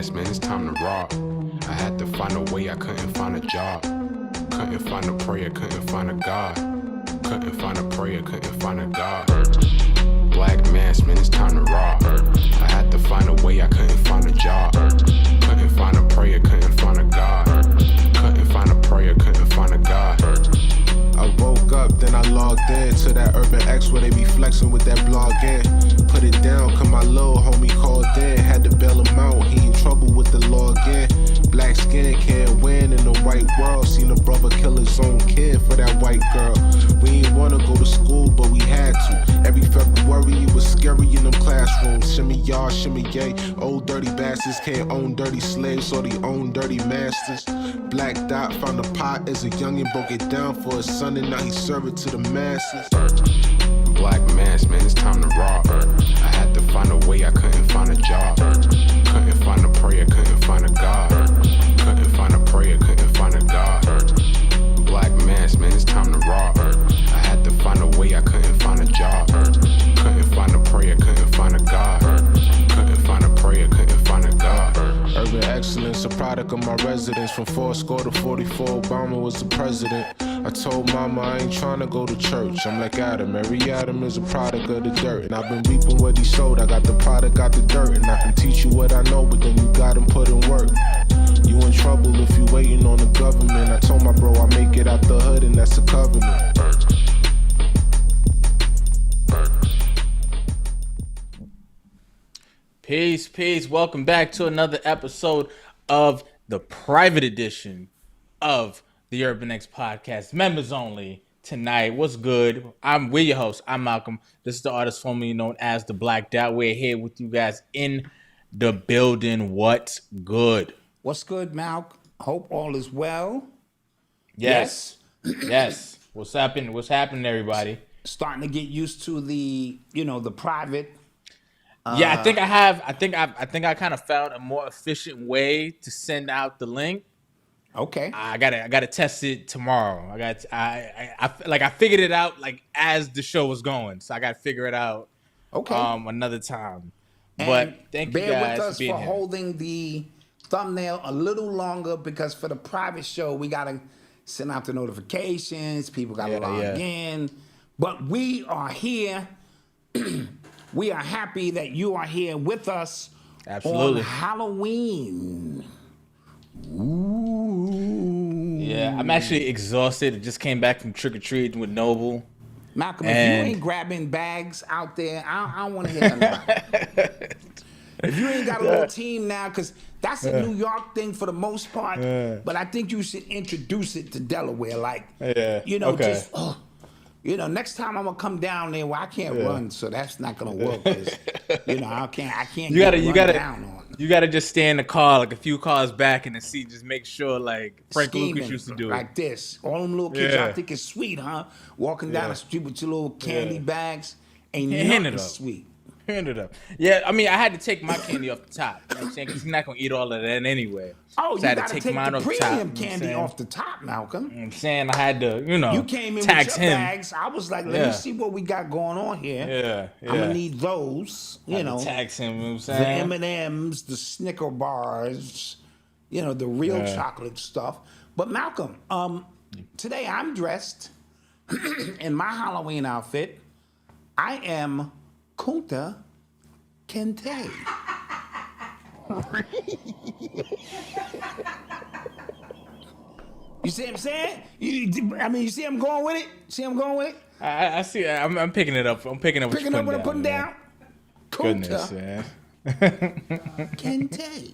mask, man, it's time to rob. I had to find a way, I couldn't find a job. Couldn't find a prayer, couldn't find a God. Couldn't find a prayer, couldn't find a God. Black mask, man, it's time to rob. I had to find a way, I couldn't find a job. Couldn't find a prayer, couldn't find a God. Couldn't find a prayer, couldn't find a God. I woke up, then I logged in to that Urban X where they be flexing with that blog in. Put it down, cause my little homie called in. Had to bail him out, he in trouble with the law again. Black skin can't win in the white world. Seen a brother kill his own kid for that white girl. We ain't wanna go to school, but we had to. Every February it was scary in them classrooms. Shimmy y'all, shimmy yay. Old dirty bastards can't own dirty slaves, or they own dirty masters. Black Dot found a pot as a youngin', broke it down for his son, and now he serve it to the masses. Black mask, man, it's time to rob. I had to find a way, I couldn't find a job. Couldn't find a prayer, couldn't find a God. Couldn't find a prayer, couldn't find a God. Black mask, man, it's time to rob. I had to find a way, I couldn't find a job. Couldn't find a prayer, couldn't find a God. Couldn't find a prayer, couldn't find a God. Urban excellence, a product of my residence. From 4 to 44, Obama was the president. I told mama I ain't tryna go to church. I'm like Adam, every Adam is a product of the dirt. And I've been reaping what he sowed. I got the product, got the dirt. And I can teach you what I know, but then you gotta put in work. You in trouble if you waiting on the government. I told my bro I make it out the hood, and that's a covenant. Peace. Welcome back to another episode of the private edition of the Urban X Podcast. Members only tonight. What's good? We're your host. I'm Malcom. This is the artist formerly known as the Black Dot. We're here with you guys in the building. What's good? What's good, Malc? Hope all is well. Yes. What's happening, everybody? Starting to get used to the private. Yeah, I think I have. I think I kind of found a more efficient way to send out the link. Okay. I gotta test it tomorrow. I figured it out like as the show was going, so I gotta figure it out. Okay. Another time. And but thank you guys bear with us for being here. holding the thumbnail a little longer, because for the private show we gotta send out the notifications. People gotta log in. But we are here. We are happy that you are here with us. Absolutely. On Halloween. Ooh. Yeah, I'm actually exhausted. I just came back from trick-or-treating with Noble. Malcolm, if you ain't grabbing bags out there, I don't want to hear nothing about it. If you ain't got a little team now, because that's a New York thing for the most part, but I think you should introduce it to Delaware. Next time I'm gonna come down there where I can't run, so that's not gonna work. I can't. You gotta just stay in the car like a few cars back in the seat. Just make sure like Frank Lucas used to do it. Like this. All them little kids y'all think is sweet, huh? Walking down the street with your little candy bags. Ain't nothing sweet. Hand it up. Yeah, I mean, I had to take my candy off the top. You know what I'm saying? Because you're not going to eat all of that anyway. Oh, so you I had got to take mine the off premium top, candy off the top, Malcolm. You know what I'm saying? I had to, you came in tax with your him. Bags. I was like, let me see what we got going on here. I'm going to need those, tax him, you know what I'm saying? The M&Ms, the Snicker bars, the real chocolate stuff. But Malcolm, today I'm dressed in my Halloween outfit. I am Kunta Kinte. You see what I'm saying? You see I'm going with it? I see. I'm picking it up. I'm picking up what I'm putting down. Goodness, man. Kente.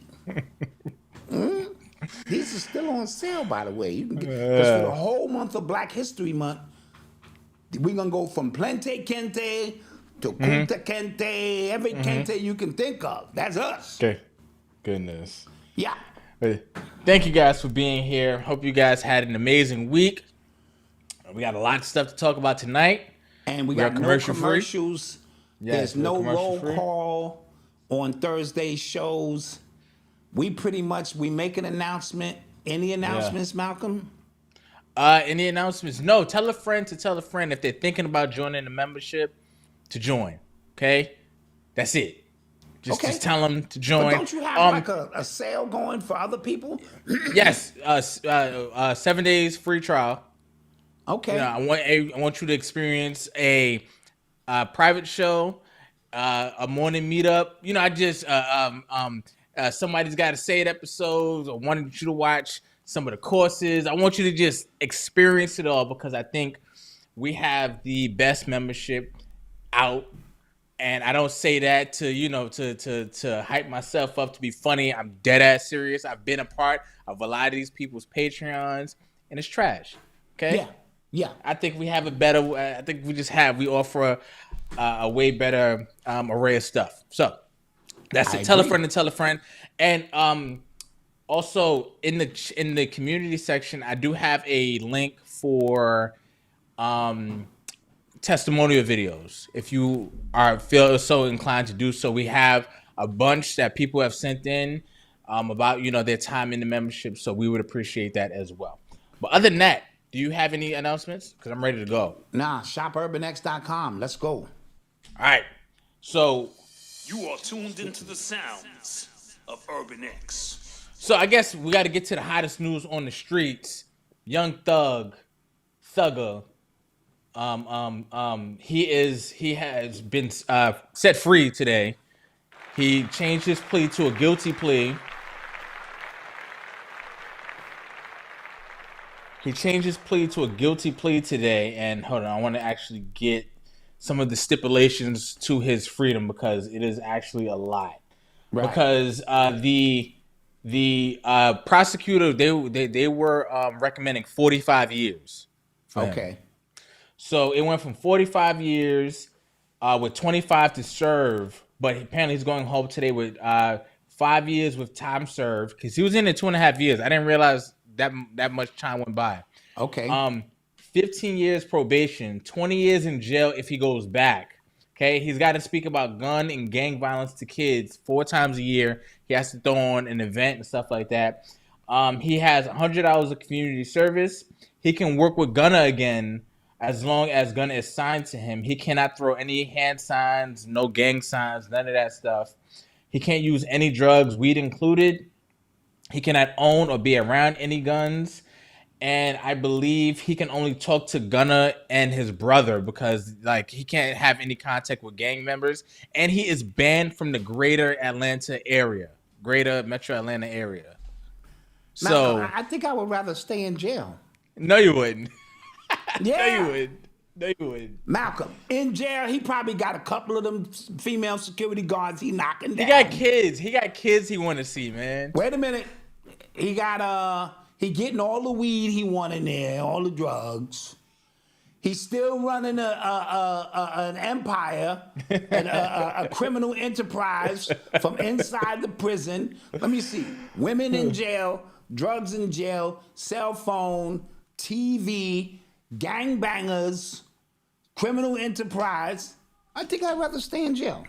These are still on sale, by the way. You can get, for the whole month of Black History Month, we're going to go from Plente Kente to Kunta Kente, every Kente you can think of. That's us. Okay. Goodness. Yeah. Thank you guys for being here. Hope you guys had an amazing week. We got a lot of stuff to talk about tonight. And we got no commercials. Yes, there's no roll call on Thursday shows. We make an announcement. Any announcements, Malcolm? Any announcements? No. Tell a friend to tell a friend if they're thinking about joining the membership to join. Okay? That's it. Just tell them to But join. don't you have like a sale going for other people? Yes, 7 days free trial. Okay. You know, I want you to experience a private show, a morning meetup. You know, I just somebody's got to say it episodes. I wanted you to watch some of the courses. I want you to just experience it all because I think we have the best membership out. And I don't say that to hype myself up to be funny. I'm dead ass serious. I've been a part of a lot of these people's Patreons, and it's trash. Okay. Yeah. Yeah. I think we have a better. I think we offer a way better array of stuff. So that's it. Tell a friend and tell a friend. And also in the community section, I do have a link for testimonial videos. If you feel so inclined to do so, we have a bunch that people have sent in about their time in the membership. So we would appreciate that as well. But other than that, do you have any announcements? Because I'm ready to go. Nah, shopurbanx.com. Let's go. All right. So you are tuned into the sounds of Urban X. So I guess we got to get to the hottest news on the streets. Young Thugger. He has been set free today. He changed his plea to a guilty plea. He changed his plea to a guilty plea today, and hold on, I want to actually get some of the stipulations to his freedom because it is actually a lot. Right. Because the prosecutor they were recommending 45 years. Okay. Him. So it went from 45 years with 25 to serve, but apparently he's going home today with 5 years with time served because he was in it 2.5 years. I didn't realize that much time went by. Okay. 15 years probation, 20 years in jail if he goes back. Okay, he's got to speak about gun and gang violence to kids 4 times a year. He has to throw on an event and stuff like that. He has 100 hours of community service. He can work with Gunna again as long as Gunna is signed to him. He cannot throw any hand signs, no gang signs, none of that stuff. He can't use any drugs, weed included. He cannot own or be around any guns. And I believe he can only talk to Gunna and his brother because he can't have any contact with gang members. And he is banned from the greater metro Atlanta area. So I think I would rather stay in jail. No, you wouldn't. Yeah. No, you wouldn't. Malcolm, in jail, he probably got a couple of them female security guards he knocking down. He got kids. He want to see, man. Wait a minute. He got he getting all the weed he want in there, all the drugs. He's still running an empire, a criminal enterprise from inside the prison. Let me see. Women in jail, drugs in jail, cell phone, TV, gangbangers, criminal enterprise. I think I'd rather stay in jail.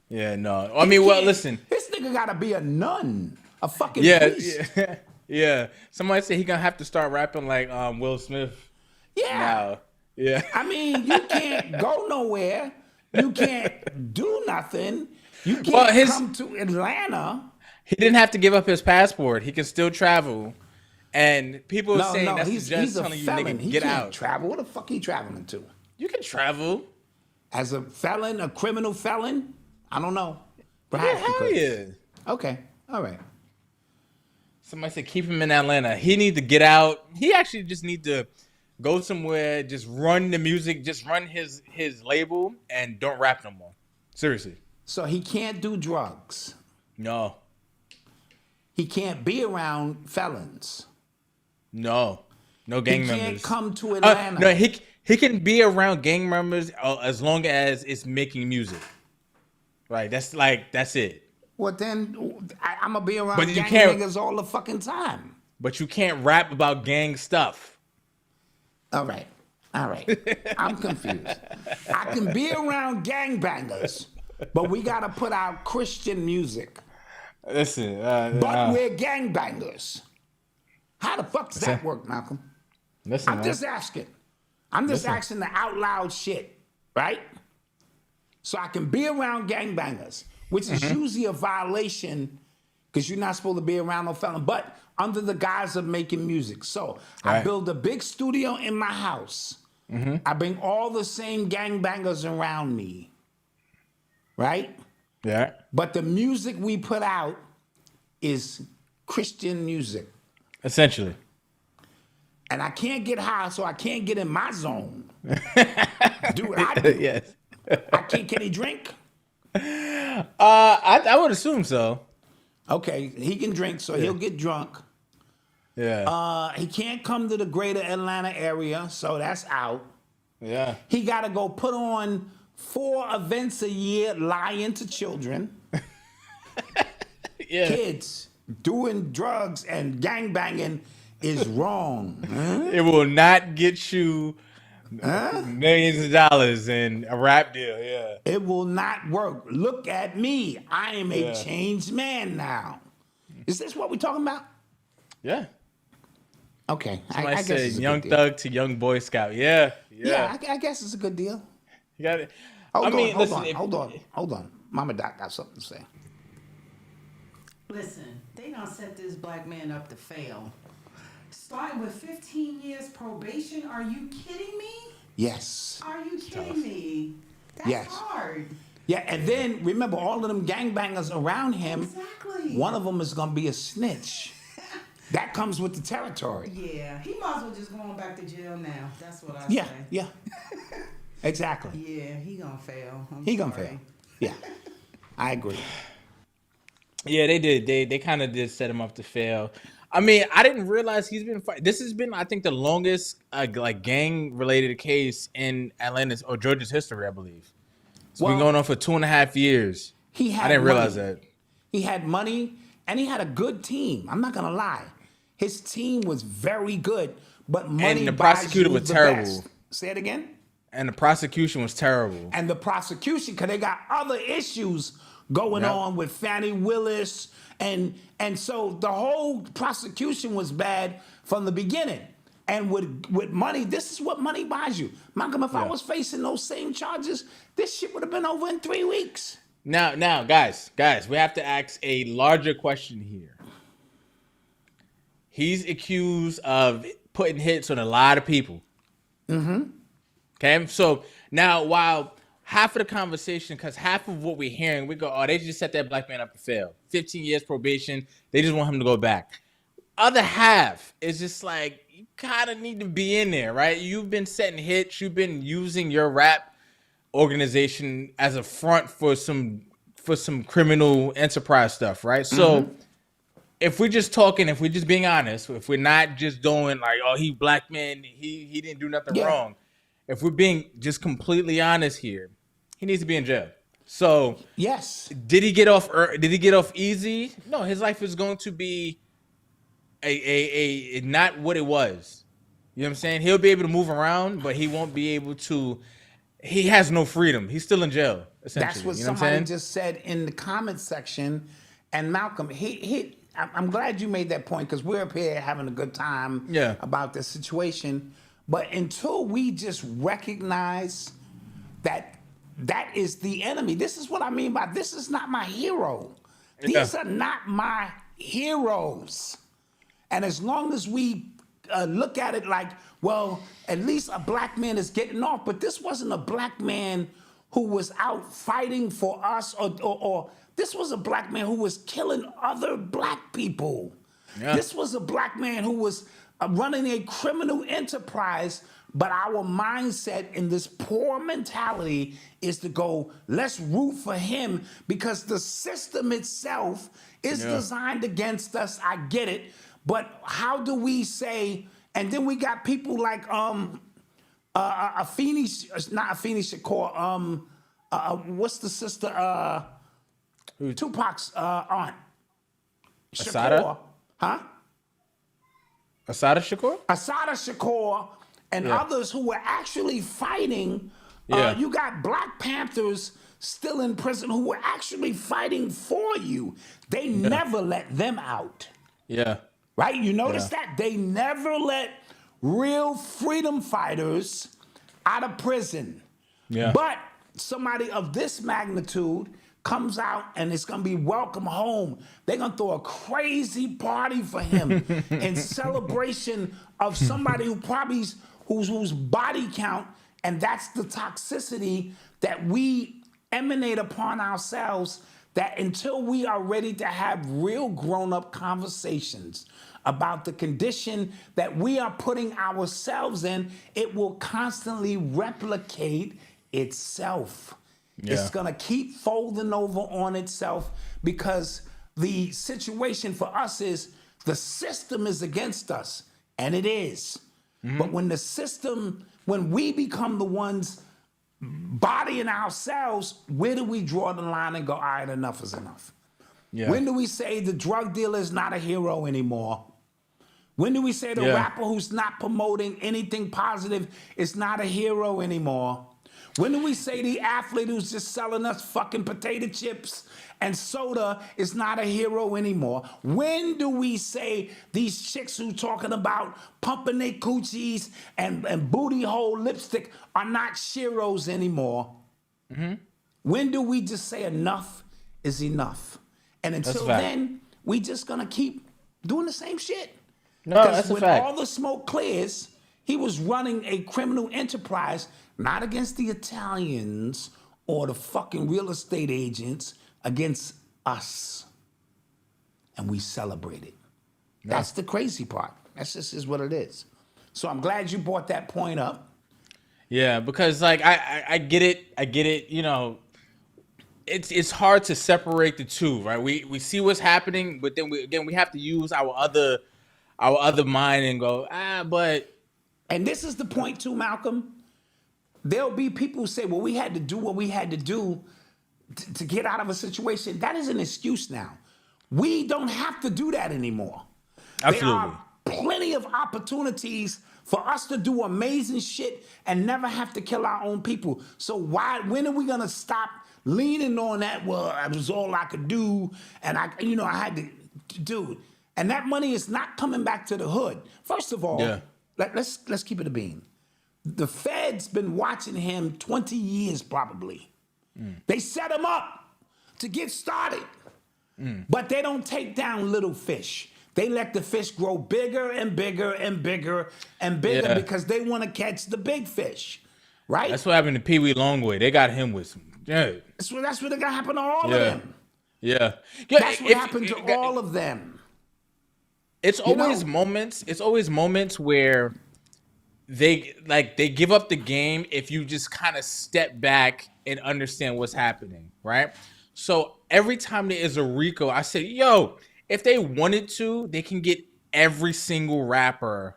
Yeah, no. I mean, well, listen. This nigga gotta be a nun, a fucking priest. Yeah, yeah. Somebody said he gonna have to start rapping like Will Smith. Yeah. Now. Yeah. I mean, you can't go nowhere. You can't do nothing. You can't come to Atlanta. He didn't have to give up his passport. He can still travel. And people are saying that's the judge telling you, nigga, get out. Travel. What the fuck he traveling to? You can travel. As a felon, a criminal felon? I don't know. Perhaps hell yeah. Okay. All right. Somebody said keep him in Atlanta. He need to get out. He actually just need to go somewhere, just run the music, just run his label, and don't rap no more. Seriously. So he can't do drugs. No. He can't be around felons. No gang members. He can't come to Atlanta. No, he can be around gang members as long as it's making music. Right, that's it. Well, then I'm gonna be around but gang niggas all the fucking time. But you can't rap about gang stuff. All right. I'm confused. I can be around gangbangers, but we gotta put out Christian music. Listen, but we're gangbangers. How the fuck does that work, Malcolm? Listen, I'm just asking. I'm just asking the out loud shit, right? so I can be around gangbangers, which is usually a violation because you're not supposed to be around no felon, but under the guise of making music. So I Right. build a big studio in my house. I bring all the same gangbangers around me, right? Yeah. But the music we put out is Christian music. Essentially. And I can't get high, so I can't get in my zone. Do what I do. Yes. Can he drink? I would assume so. Okay, he can drink, so he'll get drunk. Yeah. He can't come to the greater Atlanta area, so that's out. Yeah. He got to go put on 4 events a year, lying to children, Yeah. kids, doing drugs and gangbanging is wrong. It will not get you millions of dollars in a rap deal. Yeah. It will not work. Look at me. I am a Yeah. changed man now. Is this what we're talking about? Yeah. Okay. Somebody I guess said it's a young good deal. thug to young Boy Scout. Yeah. Yeah, I guess it's a good deal. You got it. Hold listen, hold on. Mama Doc got something to say. Listen, they gonna set this black man up to fail. Starting with 15 years probation, are you kidding me? Yes. Are you kidding me? That's Yes. hard. Yeah, and then remember all of them gangbangers around him. Exactly. One of them is gonna be a snitch. That comes with the territory. Yeah, he might as well just go on back to jail now. That's what I Yeah, say. yeah. Exactly. Yeah, he gonna fail. He gonna fail. Yeah. I agree. Yeah, they did. They kind of did set him up to fail. I mean, I didn't realize he's been fighting. This has been, I think, the longest like gang related case in Atlanta's or Georgia's history, I believe. It's been Well, going on for 2.5 years. He had I didn't realize money. that. He had money and he had a good team. I'm not gonna lie. His team was very good, but money the buys prosecutor you was the terrible. best. Say it again. And the prosecution was terrible. And the prosecution, because they got other issues going Yep. on with Fannie Willis, and so the whole prosecution was bad from the beginning. And with money, this is what money buys you. Malcolm, if I Yeah. was facing those same charges, this shit would have been over in 3 weeks. Now, guys, we have to ask a larger question here. He's accused of putting hits on a lot of people. Okay, so now while half of the conversation, because half of what we're hearing, we go, oh, they just set that black man up to fail. 15 years probation. They just want him to go back. Other half is just like, you kind of need to be in there, right? You've been setting hits. You've been using your rap organization as a front for some criminal enterprise stuff, right? So if we're just talking, if we're just being honest, if we're not just doing like, oh, he black man, he didn't do nothing Yeah. wrong. If we're being just completely honest here, he needs to be in jail. So Yes. did he get off? Did he get off easy? No, his life is going to be a not what it was. You know what I'm saying? He'll be able to move around, but he won't be able to. He has no freedom. He's still in jail. Essentially, That's what you know somebody I'm saying? just said in the comment section. And Malcolm, I'm glad you made that point because we're up here having a good time Yeah. about this situation. But until we just recognize that that is the enemy, this is what I mean by this is not my hero. These Yeah. are not my heroes. And as long as we look at it like, well, at least a black man is getting off, but this wasn't a black man who was out fighting for us, or this was a black man who was killing other black people. Yeah. This was a black man who was running a criminal enterprise, but our mindset in this poor mentality is to go, let's root for him because the system itself is designed against us. I get it. But how do we say, and then we got people like not Afeni Shakur, what's the sister, Tupac's aunt? Asada? Shakur. Huh? Asada Shakur? Asada Shakur and others who were actually fighting. Yeah. You got Black Panthers still in prison who were actually fighting for you. They never let them out. Yeah. Right? You notice that? They never let real freedom fighters out of prison. Yeah. But somebody of this magnitude comes out and it's gonna be welcome home, they're gonna throw a crazy party for him in celebration of somebody who probably whose body count, and that's the toxicity that we emanate upon ourselves, that until we are ready to have real grown-up conversations about the condition that we are putting ourselves in, it will constantly replicate itself. Yeah. It's gonna keep folding over on itself, because the situation for us is the system is against us, and it is. But when the system, when we become the ones bodying ourselves, where do we draw the line and go, all right, enough is enough? Yeah. When do we say the drug dealer is not a hero anymore? When do we say the rapper who's not promoting anything positive is not a hero anymore? When do we say the athlete who's just selling us fucking potato chips and soda is not a hero anymore? When do we say these chicks who talking about pumping their coochies and booty hole lipstick are not sheroes anymore? When do we just say enough is enough? And until then, we just gonna keep doing the same shit. No, that's a when fact. all the smoke clears, he was running a criminal enterprise, not against the Italians or the fucking real estate agents, against us. And we celebrate it. That's the crazy part. That's just is what it is. So I'm glad you brought that point up. Yeah, because like I get it. You know, it's hard to separate the two, right? We see what's happening, but then we have to use our other mind and go, but. And this is the point too, Malcolm. There'll be people who say, well, we had to do what we had to do to get out of a situation. That is an excuse now. We don't have to do that anymore. Absolutely. There are plenty of opportunities for us to do amazing shit and never have to kill our own people. So when are we gonna stop leaning on that? Well, that was all I could do, and I had to do it. And that money is not coming back to the hood. First of all, let's keep it a bean. The Fed's been watching him 20 years probably. They set him up to get started. But they don't take down little fish. They let the fish grow bigger and bigger and bigger and bigger because they want to catch the big fish, right? That's what happened to Pee Wee Longway. They got him with some. Yeah. That's what got happen to all of them. Yeah. That's what happened to all of them. It's always moments. It's always moments where they give up the game if you just kind of step back and understand what's happening, right? So every time there is a RICO, I say, yo, if they wanted to, they can get every single rapper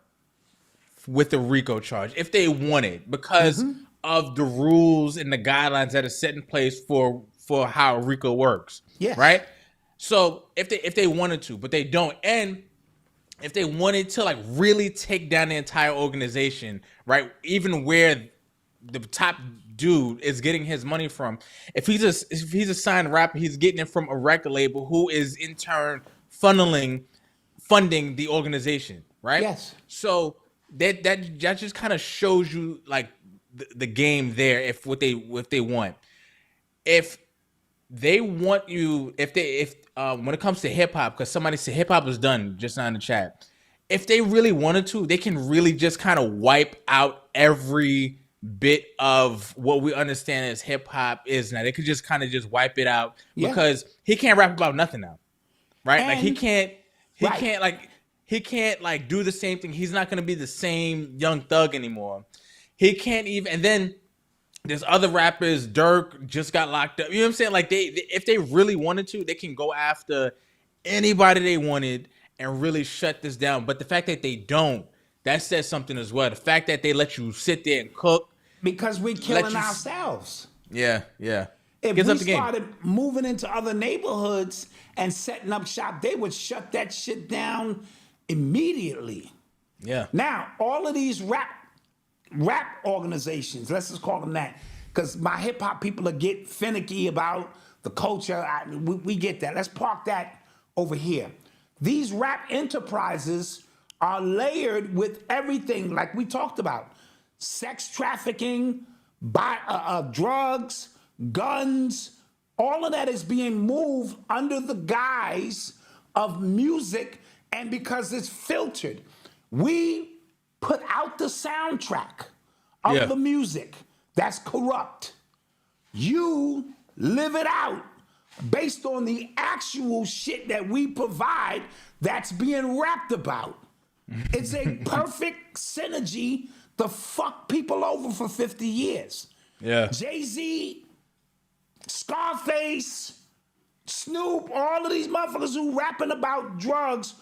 with a RICO charge if they wanted, because of the rules and the guidelines that are set in place for how RICO works. Yes. Right? So if they wanted to, but they don't. And if they wanted to like really take down the entire organization, right? Even where the top dude is getting his money from, if he's a signed rapper, he's getting it from a record label who is in turn funding the organization, right? Yes. So that just kind of shows you like the game there. If they want, if they want you, if when it comes to hip hop, because somebody said hip hop is done just now in the chat. If they really wanted to, they can really just kind of wipe out every bit of what we understand as hip hop is now. They could just kind of just wipe it out because he can't rap about nothing now, right? And, like he can't like do the same thing. He's not gonna be the same Young Thug anymore. He can't even. And then there's other rappers. Dirk just got locked up. You know what I'm saying? Like they if they really wanted to, they can go after anybody they wanted and really shut this down. But the fact that they don't, that says something as well. The fact that they let you sit there and cook. Because we're killing ourselves. Yeah. If we started moving into other neighborhoods and setting up shop, they would shut that shit down immediately. Yeah. Now, all of these rap organizations, let's just call them that, because my hip hop people are get finicky about the culture. We get that. Let's park that over here. These rap enterprises are layered with everything like we talked about. Sex trafficking, drugs, guns, all of that is being moved under the guise of music, and because it's filtered. We put out the soundtrack of the music that's corrupt. You live it out based on the actual shit that we provide that's being rapped about. It's a perfect synergy to fuck people over for 50 years. Yeah. Jay-Z, Scarface, Snoop, all of these motherfuckers who rapping about drugs,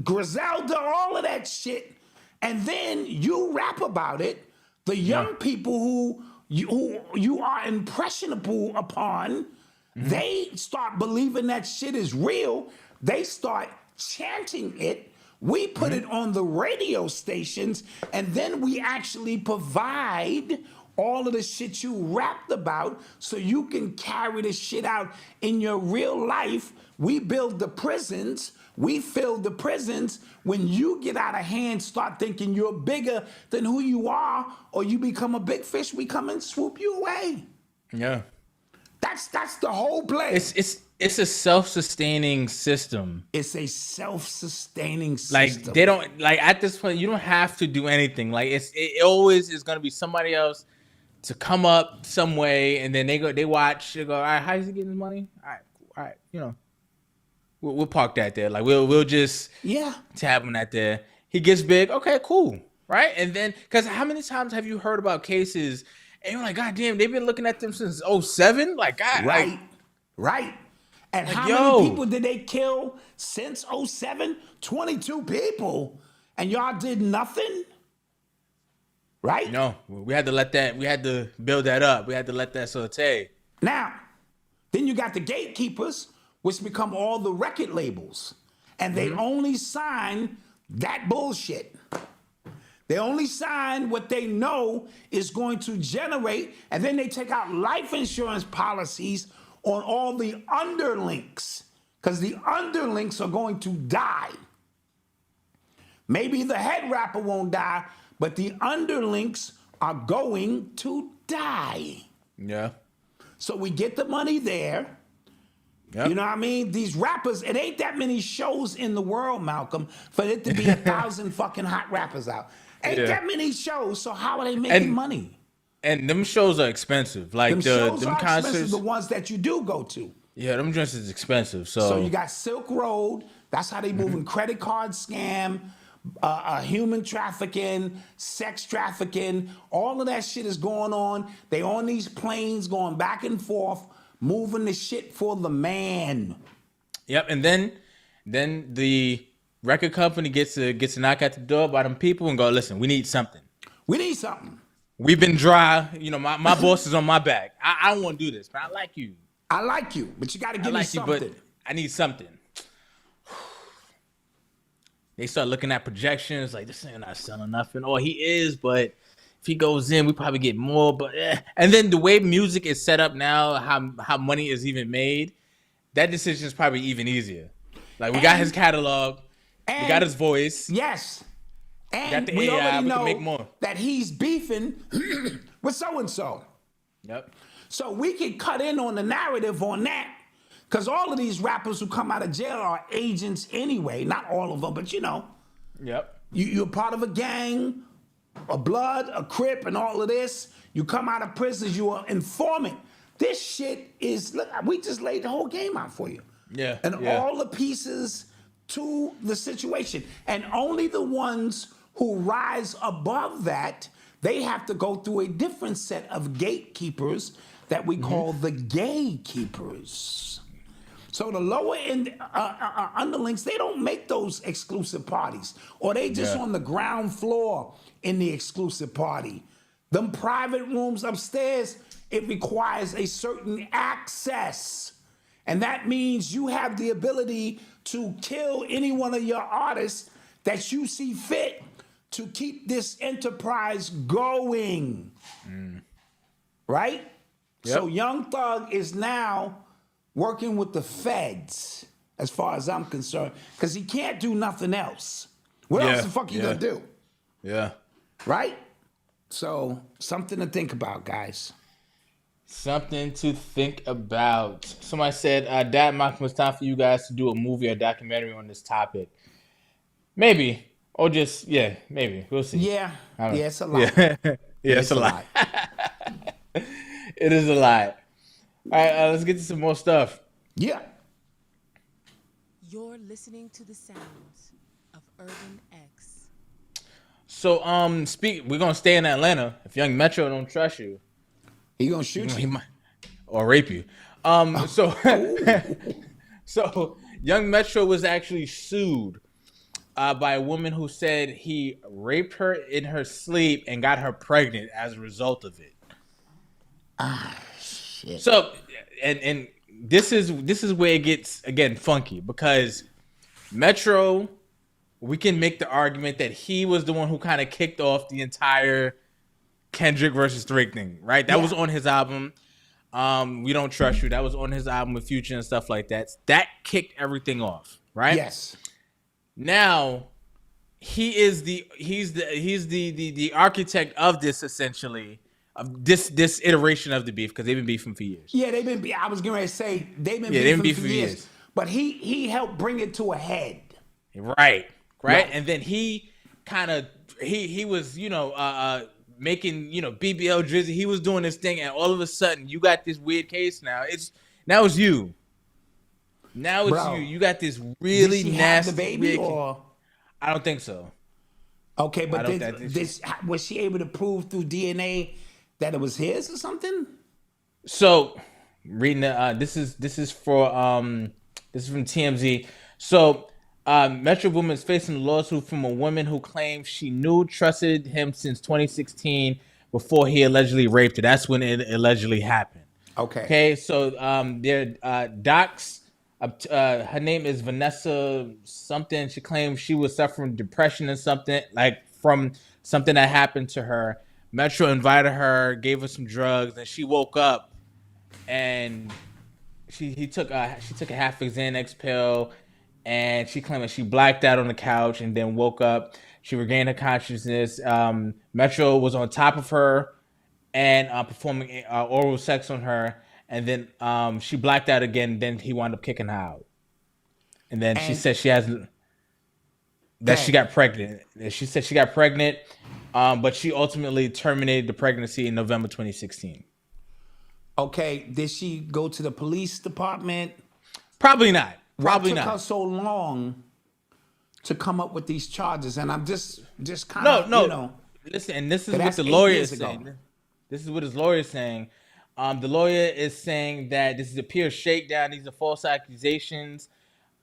Griselda, all of that shit, and then you rap about it. The young people who you are impressionable upon, they start believing that shit is real. They start chanting it. We put it on the radio stations, and then we actually provide all of the shit you rapped about so you can carry the shit out in your real life. We build the prisons. We fill the prisons. When you get out of hand, start thinking you're bigger than who you are, or you become a big fish, we come and swoop you away. Yeah. That's the whole play. It's a self-sustaining system. It's a self-sustaining system. Like they don't like at this point you don't have to do anything. Like it always is gonna be somebody else to come up some way, and then they watch, they go, all right, how's he getting his money? All right, you know. We'll park that there. Like we'll just tab him that there. He gets big. Okay, cool. Right? And then because how many times have you heard about cases and you're like, God damn, they've been looking at them since 2007? Like, God, right. And like, how many people did they kill since 2007? 22 people. And y'all did nothing? Right? No, we had to build that up. We had to let that saute. Now, then you got the gatekeepers, which become all the record labels. And they only sign that bullshit. They only sign what they know is going to generate, and then they take out life insurance policies on all the underlinks, because the underlinks are going to die. Maybe the head rapper won't die, but the underlinks are going to die. Yeah. So we get the money there. Yep. You know what I mean? These rappers, it ain't that many shows in the world, Malcolm, for it to be 1,000 fucking hot rappers out. Ain't that many shows, so how are they making money? And them shows are expensive. Like them concerts, expensive, the ones that you do go to. Yeah, them drinks is expensive. So you got Silk Road. That's how they moving credit card scam, human trafficking, sex trafficking. All of that shit is going on. They on these planes going back and forth, moving the shit for the man. Yep, and then the record company gets a knock at the door by them people and go, listen, we need something. We need something. We've been dry. You know, my boss is on my back. I don't want to do this, but I like you. I like you, but you got to give me something. But I need something. They start looking at projections like, this ain't not selling nothing. Or he is, but if he goes in, we probably get more. But and then the way music is set up now, how money is even made, that decision is probably even easier. Like we got his catalog, we got his voice. Yes. And we got the AI, already we know can make more. that he's beefing with so-and-so. Yep. So we can cut in on the narrative on that, because all of these rappers who come out of jail are agents anyway. Not all of them, but you know. Yep. You're part of a gang, a blood, a crip, and all of this. You come out of prison, you are informant. This shit is, look, we just laid the whole game out for you. Yeah. And all the pieces to the situation. And only the ones who rise above that, they have to go through a different set of gatekeepers that we call the gatekeepers. So the lower end underlings, they don't make those exclusive parties, or they just on the ground floor in the exclusive party. Them private rooms upstairs, it requires a certain access. And that means you have the ability to kill any one of your artists that you see fit to keep this enterprise going. Right? Yep. So Young Thug is now working with the feds, as far as I'm concerned, because he can't do nothing else. What else the fuck you gonna do? Yeah. Right? So something to think about, guys. Something to think about. Somebody said, Dad, Malcolm, it's time for you guys to do a movie or documentary on this topic. Maybe. Or just, yeah, maybe. We'll see. Yeah, I don't yeah, know. it's a lot. Yeah, yeah, it's a lot. It is a lot. All right, let's get to some more stuff. Yeah. You're listening to the sounds of Urban X. So, we're gonna stay in Atlanta. If Young Metro don't trust you, He gonna shoot he you. might, or rape you. So, so Young Metro was actually sued by a woman who said he raped her in her sleep and got her pregnant as a result of it. Shit. So, and this is where it gets again funky because Metro, we can make the argument that he was the one who kind of kicked off the entire Kendrick versus Drake thing, right? That was on his album. We Don't Trust You. That was on his album with Future and stuff like that. That kicked everything off, right? Yes. Now he's the architect of this, essentially, of this iteration of the beef, because they've been beefing for years. Yeah, they've been. I was going to say they've been beefing for years, but he helped bring it to a head. Right. And then he kind of he was making BBL Drizzy. He was doing this thing, and all of a sudden you got this weird case. Now it's you. Now it's Bro, you. You got this really did she nasty have the baby, weird or I don't think so. okay, but I don't think was she able to prove through DNA that it was his or something? So, reading this is from TMZ. So, Metro Boomin is facing a lawsuit from a woman who claims she trusted him since 2016 before he allegedly raped her. That's when it allegedly happened. Okay. So, their docs. Her name is Vanessa something. She claims she was suffering depression and something, like from something that happened to her. Metro invited her, gave her some drugs, and she woke up, and she took a half a Xanax pill, and she claimed that she blacked out on the couch and then woke up. She regained her consciousness. Metro was on top of her and performing oral sex on her. And then she blacked out again. Then he wound up kicking her out. And then she said she got pregnant. She said she got pregnant, but she ultimately terminated the pregnancy in November 2016. Okay, did she go to the police department? Probably not. What took her so long to come up with these charges? And I'm just kind of Listen, and this is what the lawyer is saying. This is what his lawyer is saying. The lawyer is saying that this is a pure shakedown. These are false accusations.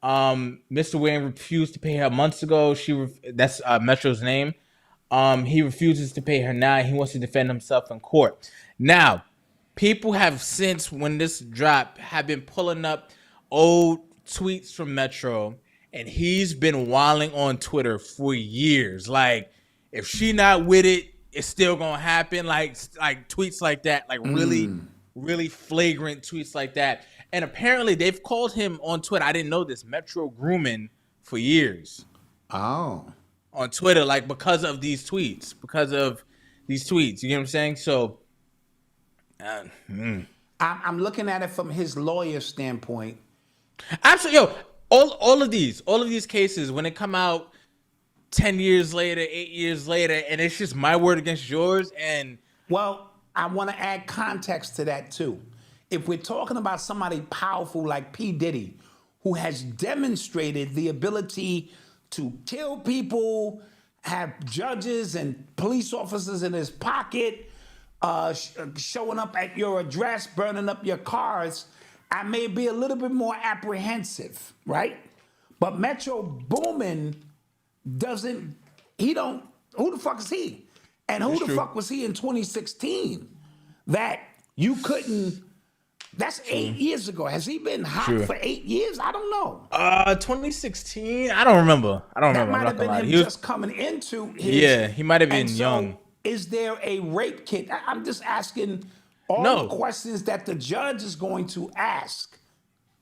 Mr. Wayne refused to pay her months ago. That's Metro's name. He refuses to pay her now. He wants to defend himself in court. Now, people have since, when this dropped, have been pulling up old tweets from Metro, and he's been wilding on Twitter for years. Like, if she not with it, it's still gonna happen. Like tweets like that, like really flagrant tweets like that. And apparently they've called him on Twitter. I didn't know this. Metro Grooming for years. Oh. On Twitter, like because of these tweets. You get what I'm saying? So I'm looking at it from his lawyer standpoint. Absolutely, yo, all of these cases, when they come out 10 years later, 8 years later, and it's just my word against yours. And well, I want to add context to that too. If we're talking about somebody powerful like P. Diddy, who has demonstrated the ability to kill people, have judges and police officers in his pocket, showing up at your address, burning up your cars, I may be a little bit more apprehensive, right? But Metro Boomin who the fuck is he? And who the fuck was he in 2016 that you couldn't, that's 8 years ago. Has he been hot for 8 years? I don't know. 2016? I don't remember. That might have been him just coming into his. Yeah, he might have been young. Is there a rape kit? I'm just asking all the questions that the judge is going to ask,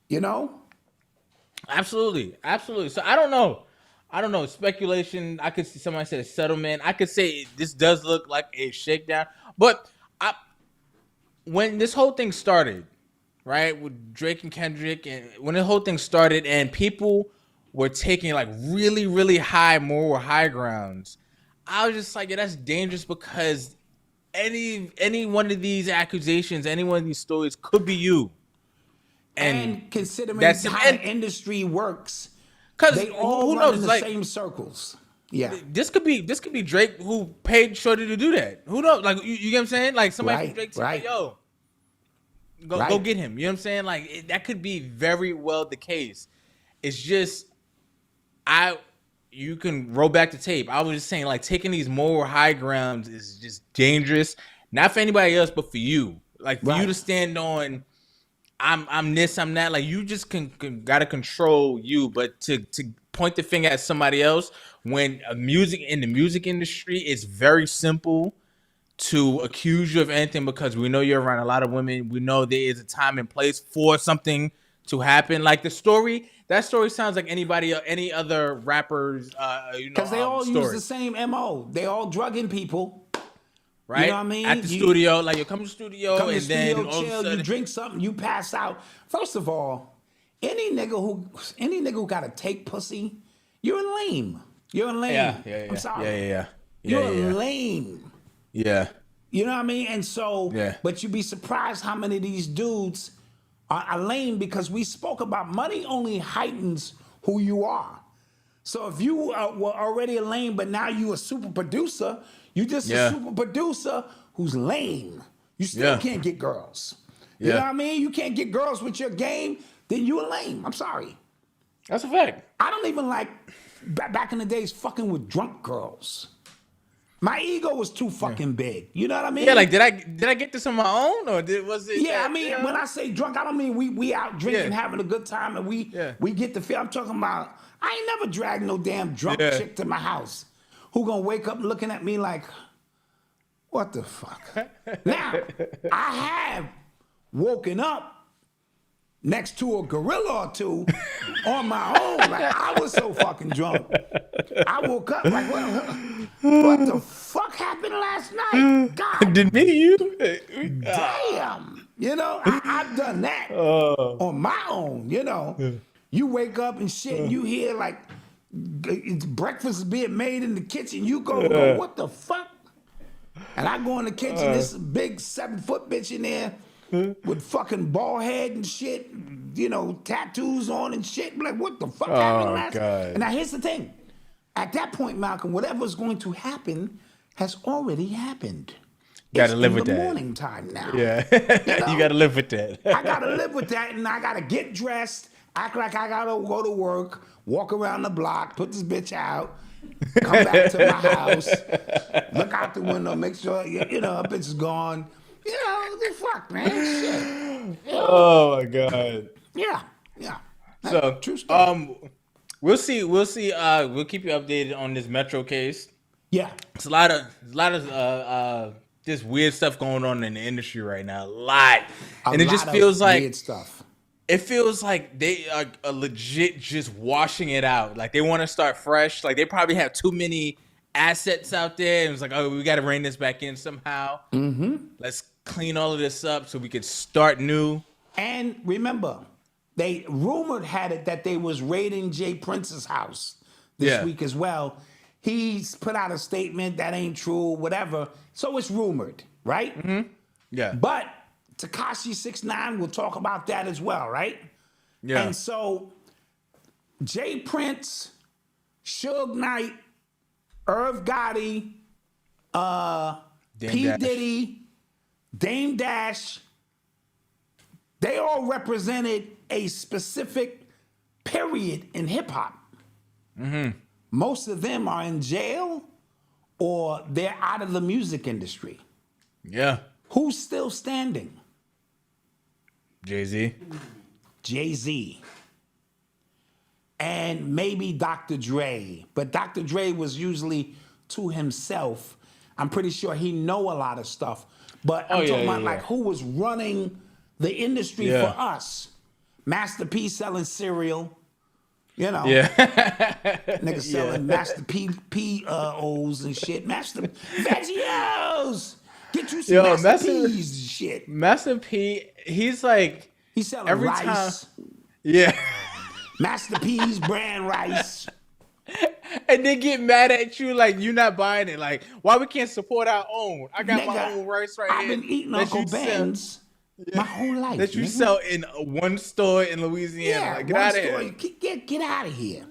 you know? Absolutely. So I don't know. I don't know, speculation. I could see somebody said a settlement. I could say this does look like a shakedown. But when this whole thing started, right, with Drake and Kendrick, and when the whole thing started, and people were taking like really, really high moral high grounds, I was just like, yeah, that's dangerous because any one of these accusations, any one of these stories could be you. And considering that's how the industry works, because they all who run knows, in the like same circles. Yeah. this could be Drake who paid Shorty to do that. Who knows? Like you get what I'm saying? Like somebody from Drake said, like, yo, go get him. You know what I'm saying? Like that could be very well the case. It's just you can roll back the tape. I was just saying, like, taking these moral high grounds is just dangerous. Not for anybody else, but for you. Like for you to stand on, I'm this, I'm that. Like you just gotta control you. But to point the finger at somebody else when in the music industry, it's very simple to accuse you of anything because we know you're around a lot of women. We know there is a time and place for something to happen. Like that story sounds like any other rappers, because they all use the same MO. They all drugging people. Right? You know what I mean? At the studio, like you come to the studio Come and to the studio, then all of a chill, sudden, you drink something, you pass out. First of all, any nigga who gotta take pussy, you're a lame. You're a lame. Yeah. I'm sorry. Yeah. You're a lame. Yeah. You know what I mean? And so, Yeah. but you'd be surprised how many of these dudes are lame because we spoke about money only heightens who you are. So if you were already a lame, but now you a super producer, you just a super producer who's lame. You still can't get girls. You know what I mean? You can't get girls with your game, then you a lame. I'm sorry. That's a fact. I don't even like back in the days fucking with drunk girls. My ego was too fucking big. You know what I mean? Yeah, like did I get this on my own or was it? Yeah, I mean, when I say drunk, I don't mean we out drinking, having a good time, and we get the feel. I'm talking about I ain't never dragged no damn drunk chick to my house who gonna wake up looking at me like, what the fuck? Now, I have woken up next to a gorilla or two on my own. Like I was so fucking drunk. I woke up like, what the fuck happened last night? God Did me you? damn. You know, I've done that on my own, you know. You wake up and shit, and you hear like breakfast is being made in the kitchen. You go, what the fuck? And I go in the kitchen, this big 7-foot bitch in there with fucking bald head and shit, you know, tattoos on and shit. I'm like, what the fuck happened last night? And now here's the thing. At that point, Malcolm, whatever's going to happen has already happened. You gotta live with that. It's morning time now. Yeah. You know? You gotta live with that. I gotta live with that, and I gotta get dressed, act like I gotta go to work, walk around the block, put this bitch out, come back to my house, look out the window, make sure you know a bitch is gone. You know, the fuck, man, shit. You know? Oh my god. Yeah. So true story. we'll see. We'll keep you updated on this Metro case. Yeah. It's a lot of this weird stuff going on in the industry right now. A lot. And it just feels like weird stuff. It feels like they are legit just washing it out. Like they want to start fresh. Like they probably have too many assets out there. And it's like, oh, we got to rein this back in somehow. Mm-hmm. Let's clean all of this up so we could start new. And remember, they rumored had it that they was raiding Jay Prince's house this week as well. He's put out a statement that ain't true, whatever. So it's rumored, right? Mm-hmm. Yeah. But Tekashi 6ix9ine will talk about that as well, right? Yeah. And so Jay Prince, Suge Knight, Irv Gotti, P. Dash. Diddy, Dame Dash, they all represented a specific period in hip hop. Mm-hmm. Most of them are in jail or they're out of the music industry. Yeah. Who's still standing? Jay-Z. Jay-Z. And maybe Dr. Dre. But Dr. Dre was usually to himself. I'm pretty sure he know a lot of stuff. But I'm talking about like who was running the industry for us. Master P selling cereal. You know, Yeah. niggas selling Master P.O.s and shit. Master Veggios. Get you some Yo, Master Master- P's and shit. Master P, he's like He's selling every rice. time. Yeah. Master P's brand rice. And they get mad at you like you not buying it. Like, why we can't support our own? I got my Nigga, own rice right I've here. been eating that Uncle you sell- Ben's my whole life. That you nigga. sell in one store in Louisiana. Yeah, Like, get one out of store. here. Get out of here.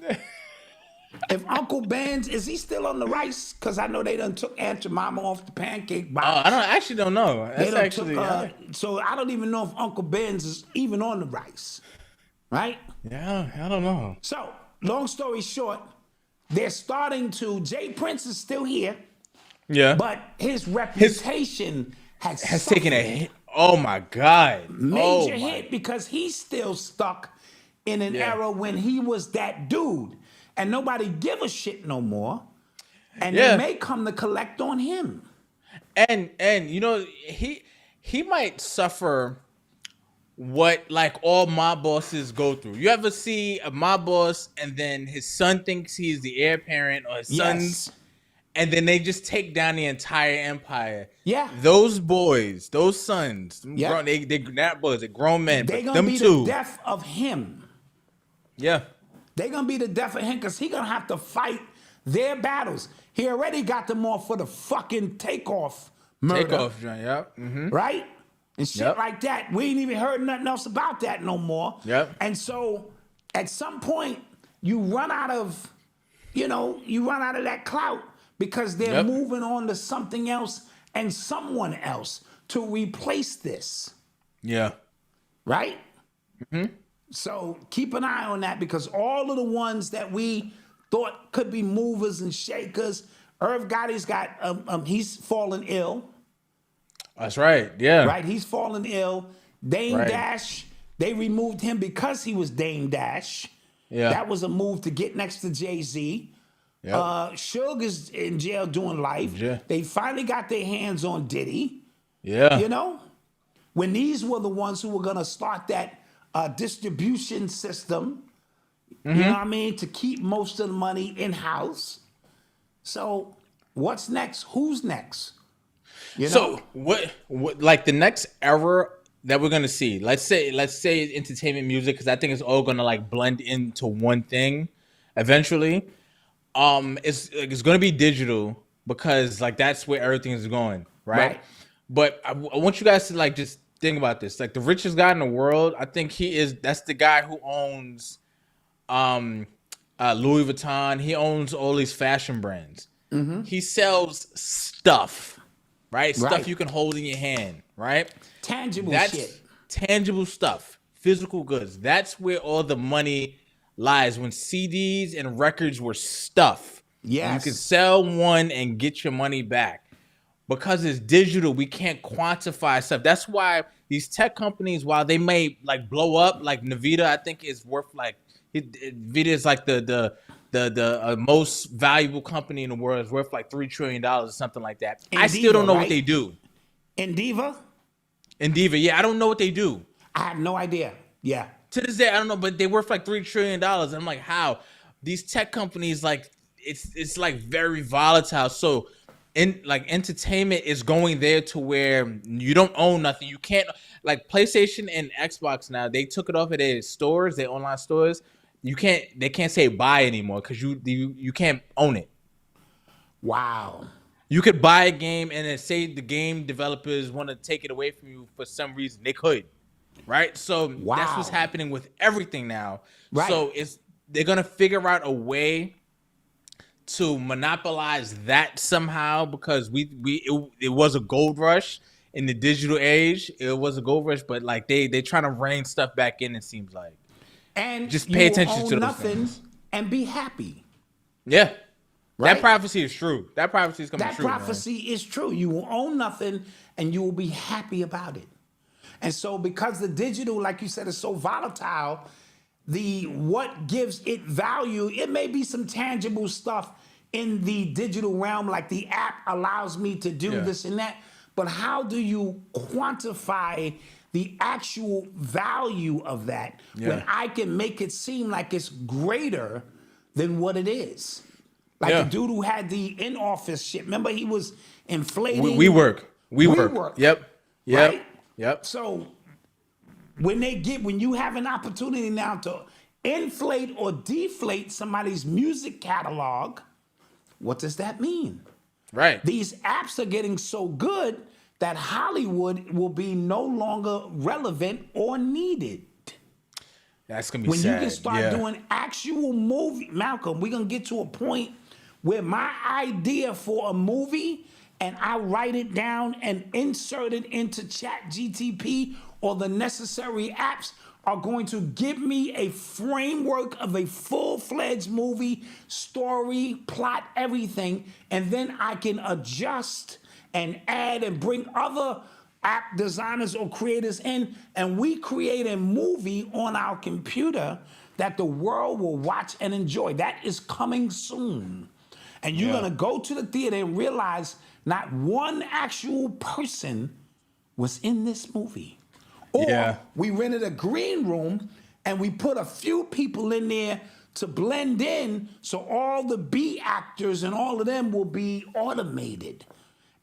If Uncle Ben's, is he still on the rice? Because I know they done took Aunt Jemima off the pancake box. I actually don't know. They That's done actually so I don't even know if Uncle Ben's is even on the rice, right? yeah, I don't know. So, long story short, they're starting to. Jay Prince is still here, Yeah, but his reputation has taken a hit. Oh my god, major oh, hit because he's still stuck in an Yeah. era when he was that dude, and nobody give a shit no more, and Yeah. they may come to collect on him. And you know he might suffer what like all mob bosses go through. You ever see a mob boss and then his son thinks he's the heir apparent or his son's, and then they just take down the entire empire. Yeah. Those boys, those sons, Yeah. grown, they not boys, they're grown men. They're But gonna them be two, the death of him. yeah, They're gonna be the death of him because he gonna have to fight their battles. He already got them off for the fucking takeoff murder. take off, John. Yeah, mm-hmm. Right? And shit Yep. like that. We ain't even heard nothing else about that no more. Yep. And so at some point, you run out of, you run out of that clout because they're Yep. moving on to something else and someone else to replace this. yeah, Right? So keep an eye on that because all of the ones that we thought could be movers and shakers, Irv Gotti's got, he's fallen ill. that's right. Yeah, Right, he's fallen ill. Dame Right. Dash, they removed him because he was Dame Dash. Yeah. That was a move to get next to Jay-Z. Yep. Suge is in jail doing life. Yeah. They finally got their hands on Diddy. yeah, You know? When these were the ones who were going to start that distribution system, you know what I mean, to keep most of the money in-house. So what's next? Who's next? You know? So what like the next era that we're gonna see? Let's say entertainment music because I think it's all gonna like blend into one thing eventually. It's gonna be digital because like that's where everything is going, right? Right. But I want you guys to like just think about this. Like the richest guy in the world, I think that's the guy who owns Louis Vuitton. He owns all these fashion brands. He sells stuff, right? Stuff Right. you can hold in your hand, right? Tangible That's shit. tangible stuff, physical goods. That's where all the money lies. When CDs and records were stuff, Yes. you can sell one and get your money back. Because it's digital, we can't quantify stuff. That's why these tech companies, while they may like blow up, like Nvidia, I think is worth like Nvidia is like the most valuable company in the world. It's worth like $3 trillion or something like that. I still don't know right? what they do. Indiva? Endeavor, yeah, I don't know what they do. I have no idea. Yeah. To this day, I don't know, but they worth like $3 trillion. I'm like, how? These tech companies, like, it's like very volatile. So, entertainment is going there to where you don't own nothing. You can't like PlayStation and Xbox now. They took it off of their stores, their online stores. They can't say buy anymore because you can't own it. Wow. You could buy a game and then say the game developers want to take it away from you for some reason. They could, right? So that's what's Wow. happening with everything now. Right. So they're gonna figure out a way to monopolize that somehow because it was a gold rush in the digital age. It was a gold rush, but like they trying to rein stuff back in. It seems like And just you pay will attention own to those nothing things. and be happy. Yeah, Right? that prophecy is true. That prophecy is coming That true. man. prophecy is true. You will own nothing and you will be happy about it. And so because the digital, like you said, is so volatile, what gives it value, it may be some tangible stuff in the digital realm, like the app allows me to do Yeah. this and that. but how do you quantify the actual value of that when I can make it seem like it's greater than what it is? Like the dude who had the in-office shit. Remember, he was inflating. We work. Yep. Right? Yep. So when you have an opportunity now to inflate or deflate somebody's music catalog, what does that mean? Right. These apps are getting so good that Hollywood will be no longer relevant or needed. That's gonna be when sad. you can start doing actual movie, Malcolm, we're gonna get to a point where my idea for a movie and I write it down and insert it into Chat GTP or the necessary apps are going to give me a framework of a full-fledged movie, story, plot, everything, and then I can adjust and add and bring other app designers or creators in, and we create a movie on our computer that the world will watch and enjoy. That is coming soon. And you're gonna go to the theater and realize not one actual person was in this movie. Or we rented a green room and we put a few people in there to blend in, so all the B actors and all of them will be automated.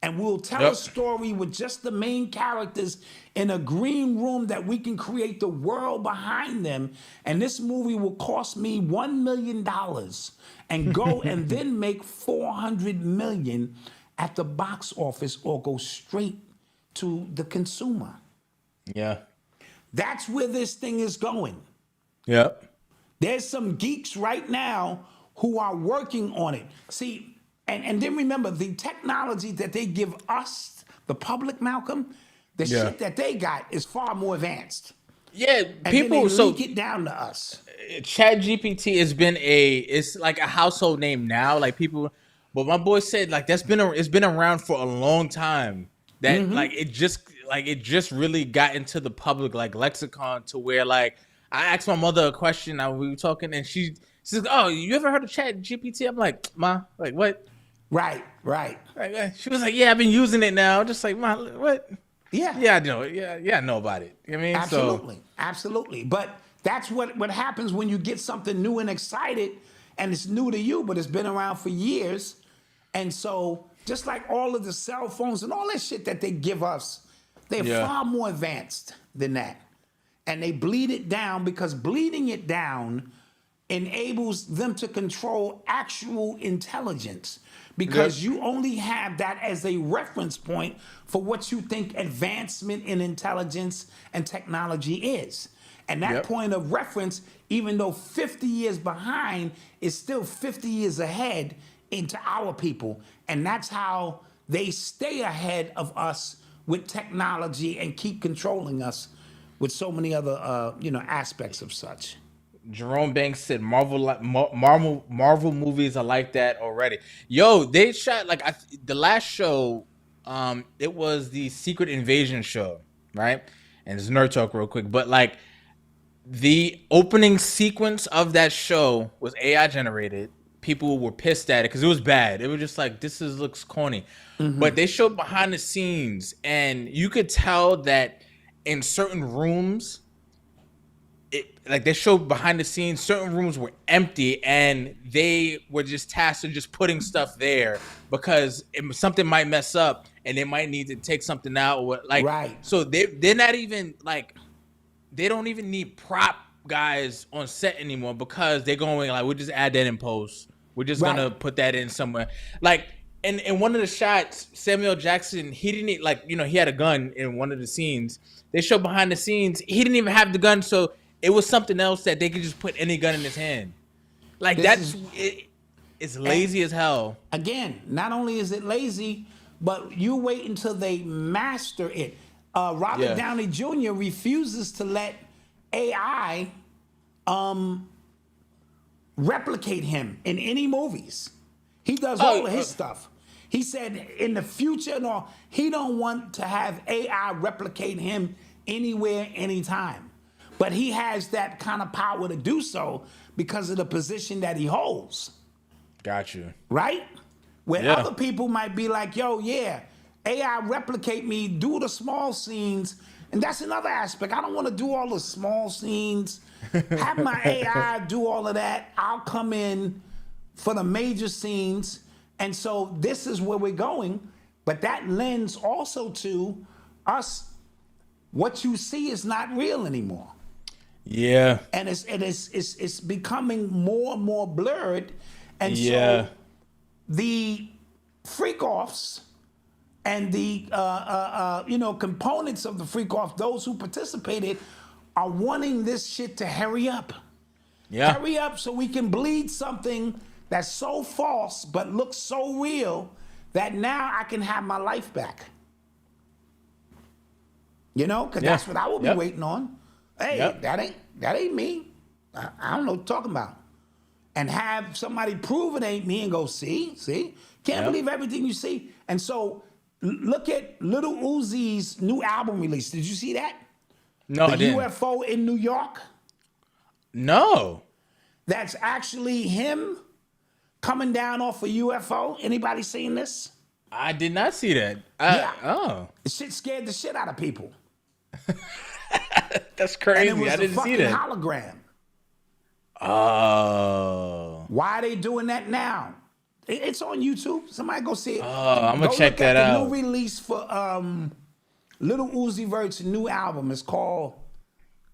And we'll tell a story with just the main characters in a green room that we can create the world behind them. And this movie will cost me $1 million and go and then make $400 million at the box office or go straight to the consumer. Yeah. That's where this thing is going. Yep. There's some geeks right now who are working on it. See, and then remember, the technology that they give us, the public, Malcolm, the shit that they got is far more advanced. Yeah, And people then they leak it down to us. Chat GPT has been it's like a household name now. Like people, but my boy said like it's been around for a long time. That it just really got into the public like lexicon to where like I asked my mother a question. We were talking and she says, "Oh, you ever heard of Chat GPT?" I'm like, "Ma, like what?" Right. She was like, "Yeah, I've been using it now." Just like, "Ma, what?" Yeah, I know. Yeah, I know about it. You know what I mean, absolutely. But that's what happens when you get something new and excited, and it's new to you, but it's been around for years. And so, just like all of the cell phones and all that shit that they give us, they're far more advanced than that, and they bleed it down because bleeding it down enables them to control actual intelligence. Because you only have that as a reference point for what you think advancement in intelligence and technology is. And that point of reference, even though 50 years behind, is still 50 years ahead into our people. And that's how they stay ahead of us with technology and keep controlling us with so many other aspects of such. Jerome Banks said Marvel movies are like that already. Yo, they shot like the last show. It was the Secret Invasion show, right? And it's nerd talk real quick, but like the opening sequence of that show was AI generated. People were pissed at it because it was bad. It was just like looks corny. But they showed behind the scenes, and you could tell that in certain rooms. They showed behind the scenes, certain rooms were empty and they were just tasked with just putting stuff there because something might mess up and they might need to take something out or so they're not even like, they don't even need prop guys on set anymore because they're going like, we'll just add that in post. We're just gonna put that in somewhere. Like in one of the shots, Samuel Jackson, he didn't he had a gun in one of the scenes. They showed behind the scenes, he didn't even have the gun, so it was something else that they could just put any gun in his hand. Like it's lazy as hell. Again, not only is it lazy, but you wait until they master it. Robert Downey Jr. refuses to let AI replicate him in any movies. He does all of his stuff. He said in the future, he don't want to have AI replicate him anywhere, anytime. But he has that kind of power to do so because of the position that he holds. Got you. Right? Where other people might be like, yo, AI replicate me, do the small scenes, and that's another aspect. I don't want to do all the small scenes. Have my AI do all of that. I'll come in for the major scenes. And so this is where we're going. But that lends also to us. What you see is not real anymore. Yeah. And it's becoming more and more blurred. And Yeah. so the freak offs and the components of the freak off, those who participated, are wanting this shit to hurry up. Yeah. Hurry up so we can bleed something that's so false but looks so real that now I can have my life back. You know, because that's what I will be waiting on. Hey, that ain't me. I don't know what you're talking about. And have somebody prove it ain't me and go, see? Can't believe everything you see. And so look at Little Uzi's new album release. Did you see that? No, I The didn't. UFO in New York. No. That's actually him coming down off a UFO. Anybody seen this? I did not see that. Yeah. Oh. The shit scared the shit out of people. That's And crazy. it was I a didn't see fucking that. hologram. Oh. Why are they doing that now? It's on YouTube. Somebody go see it. Oh, I'm gonna Go check look that at the out. new release for Little Uzi Vert's new album. It's called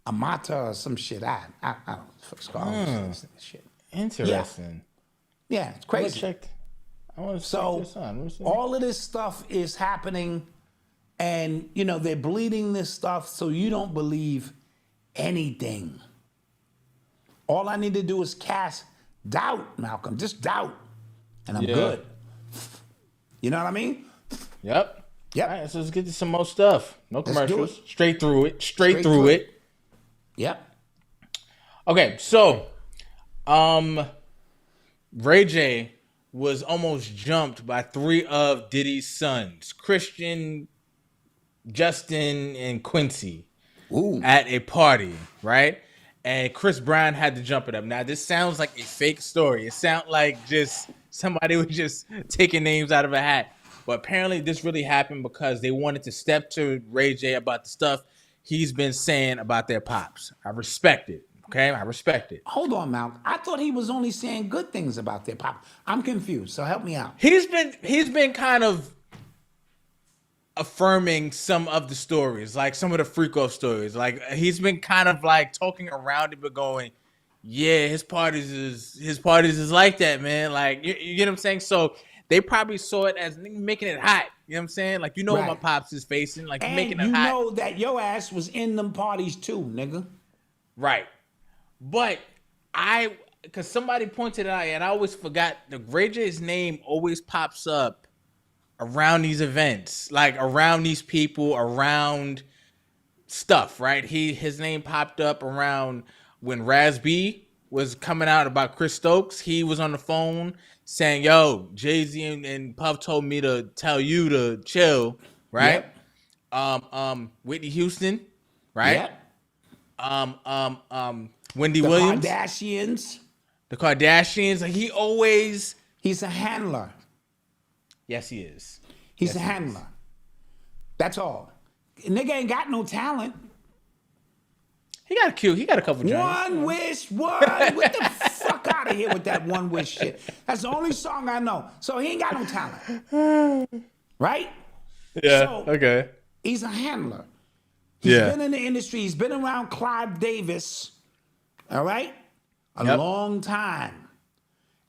Amata or some shit. I don't know what it's called. Shit. Interesting. Yeah, it's I wanna crazy. check. I want to So check this on. Let me see. all of this stuff is happening, and they're bleeding this stuff so you don't believe anything. All I need to do is cast doubt, Malcolm. Just doubt, and I'm good. You know what I mean? Yep. Yep. All right, so let's get to some more stuff. No Let's do commercials. it. Straight through it. Straight through through it. Yep. Okay, so Ray J was almost jumped by 3 of Diddy's sons, Christian, Justin, and Quincy, at a party, right? And Chris Brown had to jump it up. Now, this sounds like a fake story. It sounds like just somebody was just taking names out of a hat. But apparently this really happened because they wanted to step to Ray J about the stuff he's been saying about their pops. I respect it. Okay, I respect it. Hold on, Mal. I thought he was only saying good things about their pop. I'm confused, so help me out. He's been kind of affirming some of the stories, like some of the freak off stories. Like he's been kind of like talking around it, but going, "Yeah, his parties is like that, man." Like you get what I'm saying? So they probably saw it as making it hot. You know what I'm saying? Like what my pops is facing, like And making it you hot. know that your ass was in them parties too, nigga. Right. But because somebody pointed out, and I always forgot, the Ray J's name always pops up around these events, like around these people, around stuff, right? His name popped up around when Raz B was coming out about Chris Stokes. He was on the phone saying, "Yo, Jay-Z and Puff told me to tell you to chill," right? Yep. Whitney Houston, right? Yep. Wendy The Williams, Kardashians. the Kardashians. Like he always, He's a handler. yes, he is. He's a handler. That's all. Nigga ain't got no talent. He got a couple joints. One wish, one. Get the fuck out of here with that one wish shit. That's the only song I know. So he ain't got no talent. Right? Yeah. So, Okay. He's a handler. He's been in the industry. He's been around Clive Davis, all right? A long time.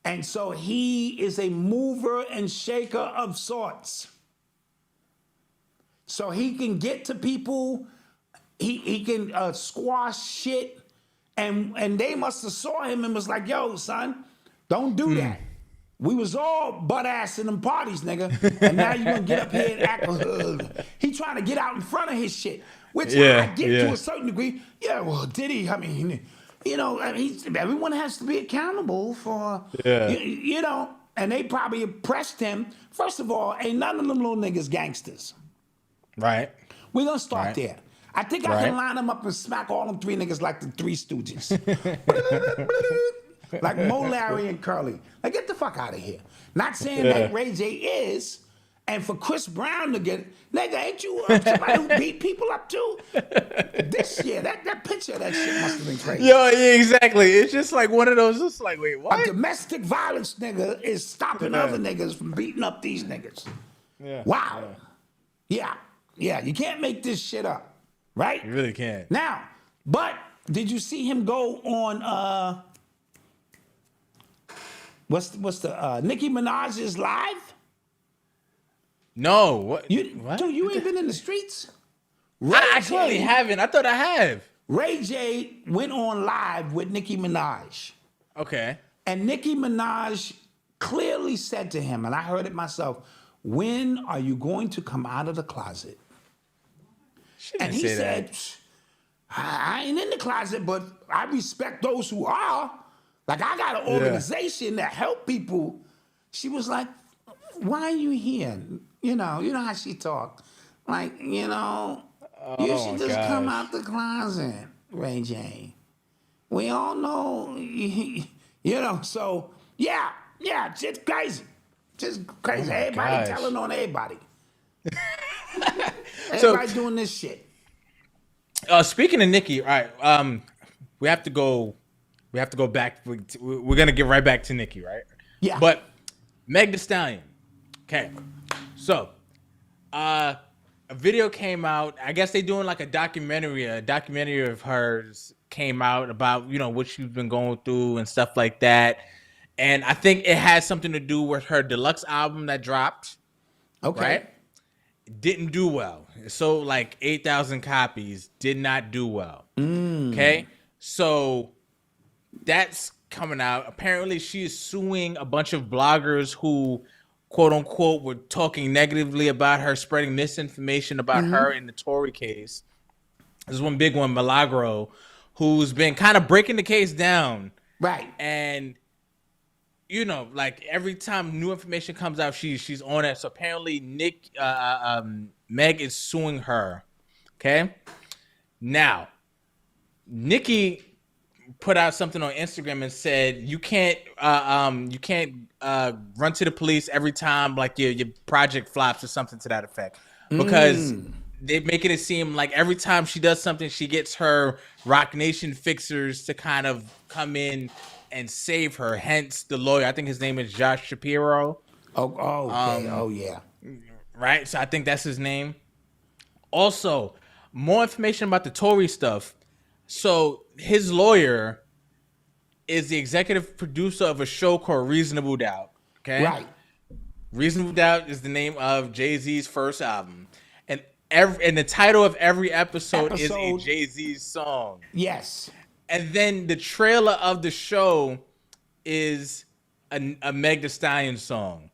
And so he is a mover and shaker of sorts. So he can get to people. He can squash shit. And they must have saw him and was like, "Yo, son, don't do that. We was all butt ass in them parties, nigga. And now you gonna get up here and act." He trying to get out in front of his shit, which I get to a certain degree. Yeah, well, Diddy, I mean, everyone has to be accountable for, and they probably oppressed him. First of all, ain't none of them little niggas gangsters. Right. We're gonna start there. I think I can line them up and smack all them 3 niggas like the 3 Stooges. Like Mo, Larry, and Curly. Like, get the fuck out of here. Not saying that Ray J is, And for Chris Brown to get, nigga, ain't you somebody who beat people up too? This year, that picture of that shit must have been crazy. Yo, yeah, exactly. It's just like one of those. Just like, wait, A what? domestic violence nigga is stopping other niggas from beating up these niggas. Yeah. Wow. Yeah. You can't make this shit up, right? You really can't. Now, but did you see him go on? What's the Nicki Minaj's live? No. What? Dude, you ain't been in the streets. I actually haven't. I thought I have. Ray J went on live with Nicki Minaj. Okay. And Nicki Minaj clearly said to him, and I heard it myself, when are you going to come out of the closet? And he said, I ain't in the closet, but I respect those who are. Like, I got an organization that help people. She was like, why are you here? You know how she talk. Like, you should just come out the closet, Ray J. We all know, so, yeah, just crazy. Just crazy. Everybody telling on everybody. Everybody doing this shit. Speaking of Nicki, all right, we have to go back. We're gonna get right back to Nicki, right? Yeah. But Meg Thee Stallion. Okay. So, a video came out. I guess they doing like a documentary. A documentary of hers came out about what she's been going through and stuff like that. And I think it has something to do with her deluxe album that dropped. Okay. Right? Didn't do well. It sold like 8,000 copies. Did not do well. Okay? So that's coming out. Apparently she is suing a bunch of bloggers who, quote unquote, were talking negatively about her, spreading misinformation about her in the Tory case. There's one big one, Milagro, who's been kind of breaking the case down. Right. And like every time new information comes out, she's on it. So apparently Meg is suing her. Okay. Now, Nicki put out something on Instagram and said you can't run to the police every time like your project flops or something to that effect, because they're making it seem like every time she does something, she gets her Rock Nation fixers to kind of come in and save her. Hence the lawyer. I think his name is Josh Shapiro. Oh, yeah. Right? So I think that's his name. Also, more information about the Tory stuff. So his lawyer is the executive producer of a show called Reasonable Doubt. Okay? Right. Reasonable Doubt is the name of Jay-Z's first album. And the title of every episode is a Jay-Z song. Yes. And then the trailer of the show is a Meg Thee Stallion song.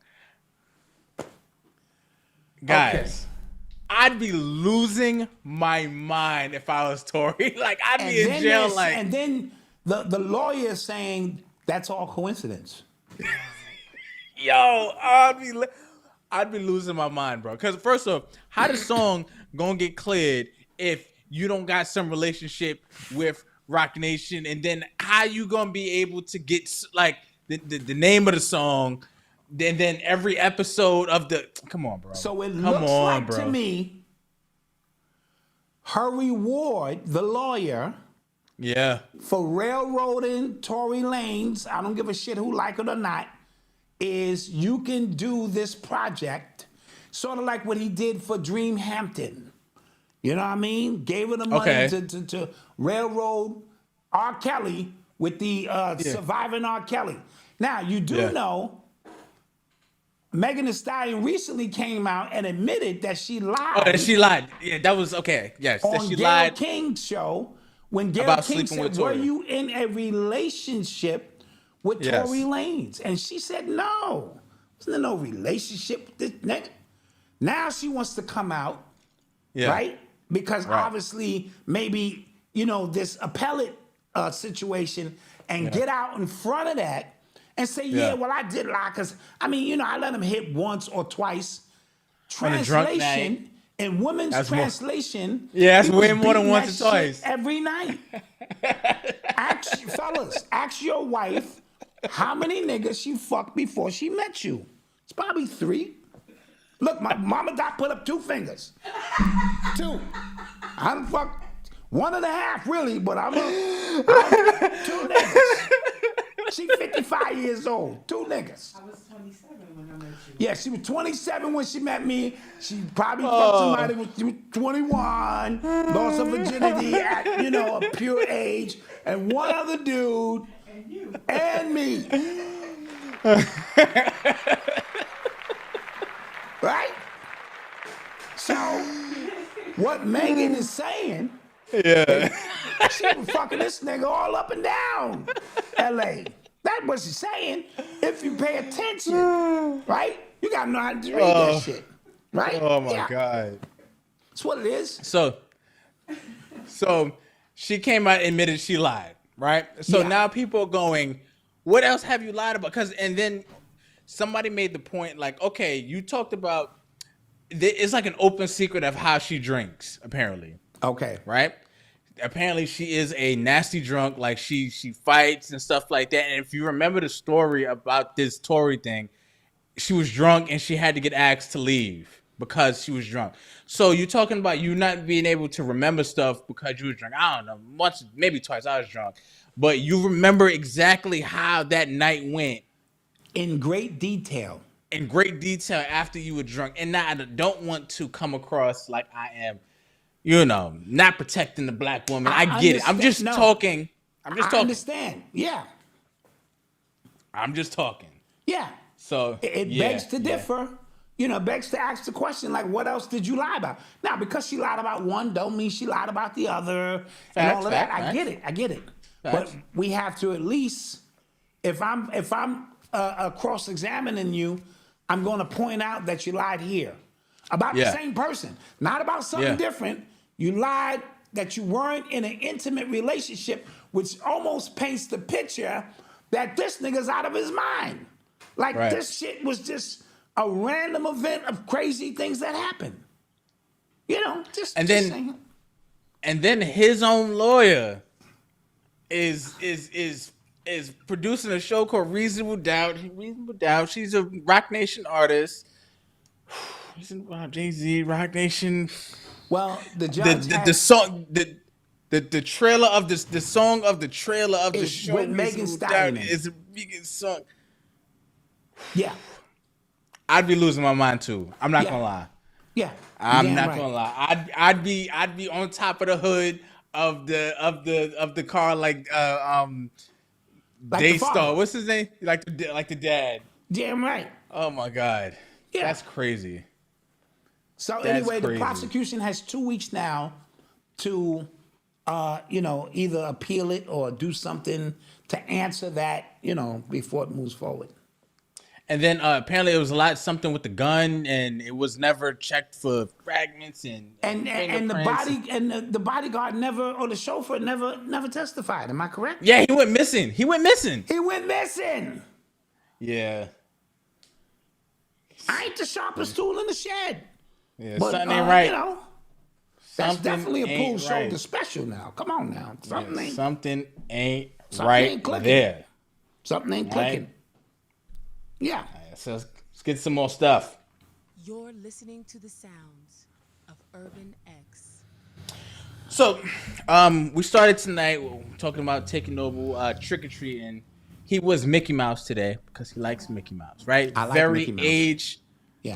Guys, I'd be losing my mind if I was Tory. Like, I'd be in jail. And then the lawyer saying that's all coincidence. Yo, I'd be losing my mind, bro. Because first off, how the song gonna get cleared if you don't got some relationship with Rock Nation? And then how you gonna be able to get like the name of the song? Then every episode of the come on, bro. So it looks like to me, her reward, the lawyer, for railroading Tory Lanez, I don't give a shit who like it or not, is you can do this project, sort of like what he did for Dream Hampton. You know what I mean? Gave her the money to railroad R. Kelly with the surviving R. Kelly. Now, you do know Megan Thee Stallion recently came out and admitted that she lied. Oh, that she lied. Yeah, that was okay. Yes, on that she Gayle lied. King's show, when Gayle About King sleeping with said, "Were Tory. you in a relationship with Tory Lanez?" And she said, "No, wasn't in no relationship with this nigga." Now she wants to come out, right? Because obviously, maybe this appellate situation, and get out in front of that. And say, well, I did lie because, I let him hit once or twice. Translation, in women's translation. That's way more than once or twice. Every night. Fellas, ask your wife how many niggas she fucked before she met you. It's probably 3. Look, my mama Doc put up 2 fingers. 2. I done fucked 1.5 really, but I'm 2 niggas. She 55 years old. 2 niggas. I was 27 when I met you. Yeah, she was 27 when she met me. She probably fucked somebody when she was 21, lost her virginity at, a pure age, and one other dude, And you. and me. Right? So, what Megan is saying, she was fucking this nigga all up and down L.A. That's what she's saying. If you pay attention, right? You gotta know how to read that shit, right? Oh my God. That's what it is. So she came out and admitted she lied, right? So Yeah. now people are going, what else have you lied about? And then somebody made the point, like, okay, you talked about, it's like an open secret of how she drinks, apparently, Okay. right? Apparently she is a nasty drunk, like she fights and stuff like that. And if you remember the story about this Tory thing, she was drunk and she had to get asked to leave because she was drunk. So you're talking about you not being able to remember stuff because you was drunk. I don't know, once, maybe twice I was drunk, but you remember exactly how that night went In great detail. after you were drunk. And now I don't want to come across like I am, not protecting the black woman. I get it. I'm just talking. I understand. Yeah. I'm just talking. Yeah. So It begs to differ. Begs to ask the question, like, what else did you lie about? Now, because she lied about one, don't mean she lied about the other and all of that. I get it. Facts. But we have to at least, if I'm cross-examining you, I'm going to point out that you lied here about the same person, not about something different. You lied that you weren't in an intimate relationship, which almost paints the picture that this nigga's out of his mind. Like this shit was just a random event of crazy things that happened. Just saying. And then his own lawyer is producing a show called Reasonable Doubt. She's a Rock Nation artist. Jay-Z, Rock Nation. Well, the judge the song the trailer of this, the song of the trailer of the It's show with Megan Reasonable Doubt Stallion. is a vegan song. Yeah. I'd be losing my mind too. I'm not gonna lie. Yeah. I'm not gonna lie. I'd be on top of the hood of the car like the Daystar. father. What's his name? Like the dad. Damn right. Oh my God. Yeah. That's crazy. So That's anyway, crazy. the prosecution has 2 weeks now to, either appeal it or do something to answer that, before it moves forward. And then apparently it was something with the gun, and it was never checked for fragments and And the bodyguard never, or the chauffeur never testified. Am I correct? Yeah, he went missing. He went missing. Yeah. I ain't the sharpest tool in the shed. Yeah, But, something ain't right. That's Something definitely a ain't Pool right. Shoulder special now. Come on now. Something ain't Something right ain't clicking. there. Something ain't clicking. Right. Yeah. So let's get some more stuff. You're listening to the sounds of Urban X. So, we started tonight talking about taking over trick or treating. He was Mickey Mouse today because he likes Mickey Mouse, right? I like Mickey Mouse.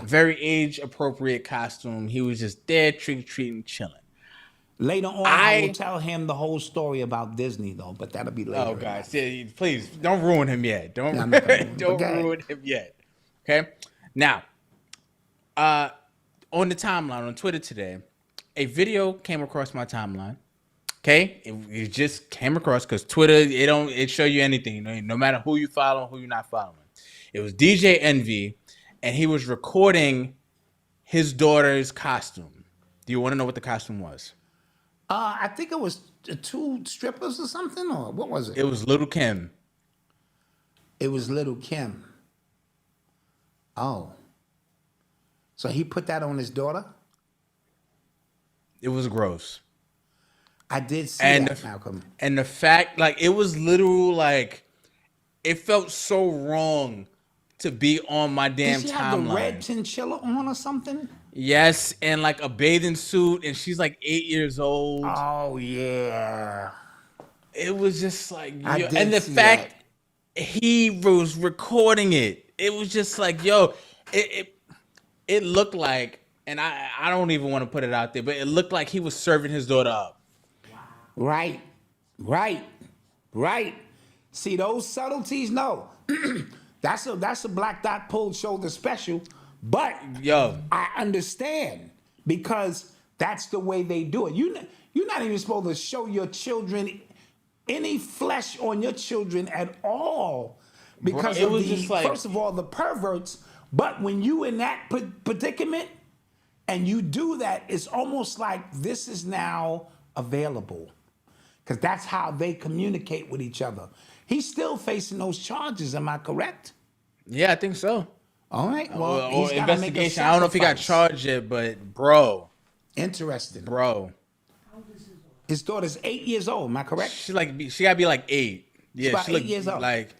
Very age appropriate costume. He was just there trick or treating, chilling. Later on, I will tell him the whole story about Disney, though, but that'll be later. Oh, guys, yeah, please don't ruin him yet. Don't ruin him yet. Okay. Now, on the timeline on Twitter today, a video came across my timeline. Okay, it just came across because Twitter it show you anything, no matter who you follow, who you're not following. It was DJ Envy, and he was recording his daughter's costume. Do you want to know what the costume was? I think it was 2 strippers or something, or what was it? It was Little Kim. It was Little Kim. Oh. So he put that on his daughter? It was gross. I did see that, Malcolm. And the fact, like, it was literal, like, it felt so wrong to be on my damn Did she have the red timeline. chinchilla on or something? Yes, and like a bathing suit, and she's like 8 years old. Oh yeah, It was just like, I yo, did and the see fact that. he was recording it, it was just like, yo, it looked like, and I don't even want to put it out there, but it looked like he was serving his daughter up. Right, right, right. See those subtleties? No, that's a black dot pulled shoulder special. But Yo, I understand because that's the way they do it. You're not even supposed to show your children any flesh on your children at all because Bro, it of was the just like- first of all the perverts. But when you in that predicament and you do that, it's almost like this is now available because that's how they communicate with each other. He's still facing those charges. Am I correct? yeah, I think so. All right. Well, Or he's gotta make a investigation. I don't know if he got sacrifice. charged yet, but bro, Interesting. bro, His daughter's 8 years old. Am I correct? she gotta be like 8. Yeah, about she 8 years old. Like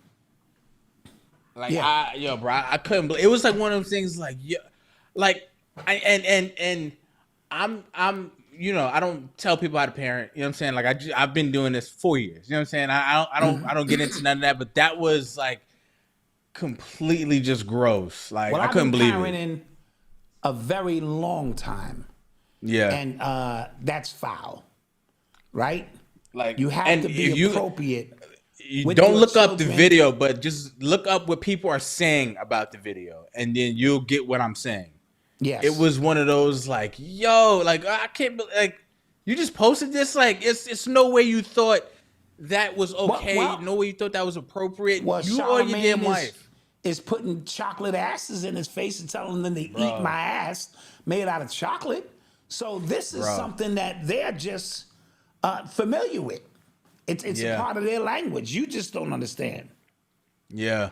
Yeah. bro, I couldn't believe it. Was like one of those things like, yeah, like and I'm I don't tell people how to parent. You know what I'm saying? Like I've been doing this 4 years. You know what I'm saying? I don't get into none of that. But that was like completely just gross. Like Well, I I've couldn't been believe it. parenting a very long time, Yeah, and that's foul, right? like You have and to if be you- appropriate. You with don't your look up the children. video, but just look up what people are saying about the video, and then you'll get what I'm saying. Yes, It was one of those like, yo, like I can't like you just posted this. Like it's no way you thought that was okay. well- No way you thought that was appropriate. Well, You or your damn Charlamagne wife. is putting chocolate asses in his face and telling them to Bro. eat my ass made out of chocolate. So this is Bro. something that they're just familiar with. It's Yeah. a part of their language. You just don't understand. Yeah.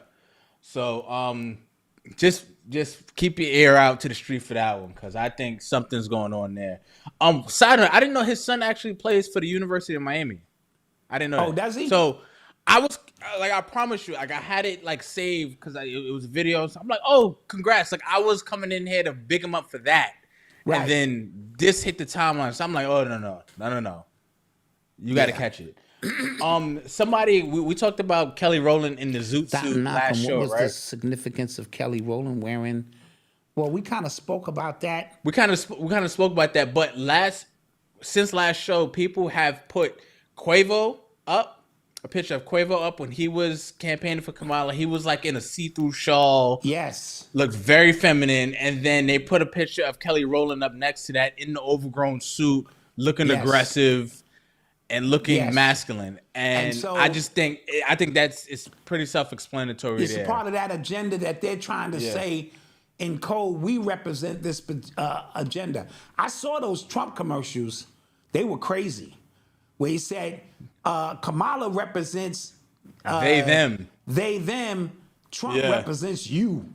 So just keep your ear out to the street for that one, because I think something's going on there. Side note, I didn't know his son actually plays for the University of Miami. I didn't know. Oh, that. does he? So I was like, I promise you, like I had it like saved because it was videos. I'm like, oh, congrats! Like I was coming in here to big him up for that, Right. and then this hit the timeline. So I'm like, oh no, you got to Yeah. catch it. Somebody we talked about Kelly Rowland in the zoot Dr. suit last Malcolm, show, what was right? the significance of Kelly Rowland wearing? Well, we kind of spoke about that. We kind of spoke about that, but since last show, people have put Quavo up, a picture of Quavo up when he was campaigning for Kamala. He was like in a see-through shawl, Yes. looked very feminine, and then they put a picture of Kelly Rowland up next to that in the overgrown suit, looking Yes. aggressive and looking Yes. masculine. And so- I think it's pretty self-explanatory It's there. a part of that agenda that they're trying to say in code, we represent this agenda. I saw those Trump commercials. They were crazy. Where he said, Kamala represents They, them. they, them. Trump Yeah. represents you.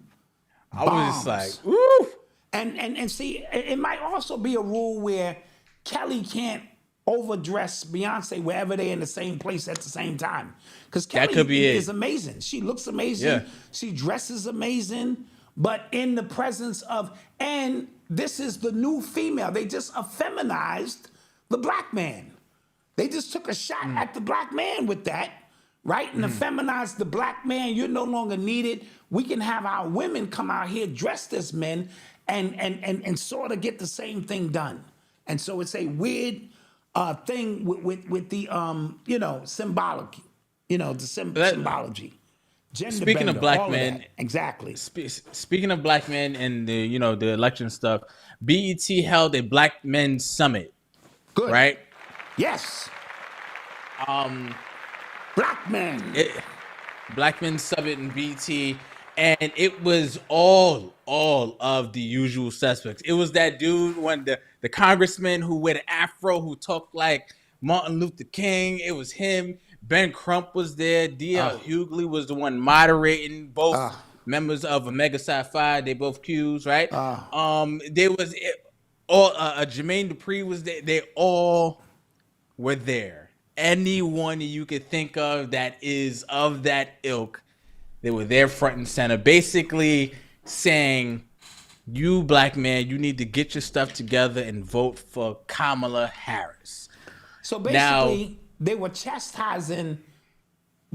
I was just Bombs. like, woo! And see, it might also be a rule where Kelly can't overdress Beyonce wherever they're in the same place at the same time. Because Kelly could be it. is amazing. She looks amazing. Yeah. She dresses amazing. But in the presence of, and this is the new female. They just effeminized the black man. They just took a shot at the black man with that, right? And effeminized the black man. You're no longer needed. We can have our women come out here dressed as men and sort of get the same thing done. And so it's a weird thing with the symbolic, symbology. Gender Speaking of bender, black all men- that. Exactly. Speaking of black men and the election stuff, BET held a Black Men Summit, Good. right? Yes. Black men. Black Men Summit in BET, and it was all of the usual suspects. It was that dude, the congressman who wore the afro, who talked like Martin Luther King. It was him. Ben Crump was there. D.L. Hughley was the one moderating, both members of Omega Psi Phi. They both Qs, right? There was Jermaine Dupri was there. They all were there. Anyone you could think of that is of that ilk, They were there front and center, basically saying, you black man, you need to get your stuff together and vote for Kamala Harris. So basically, they were chastising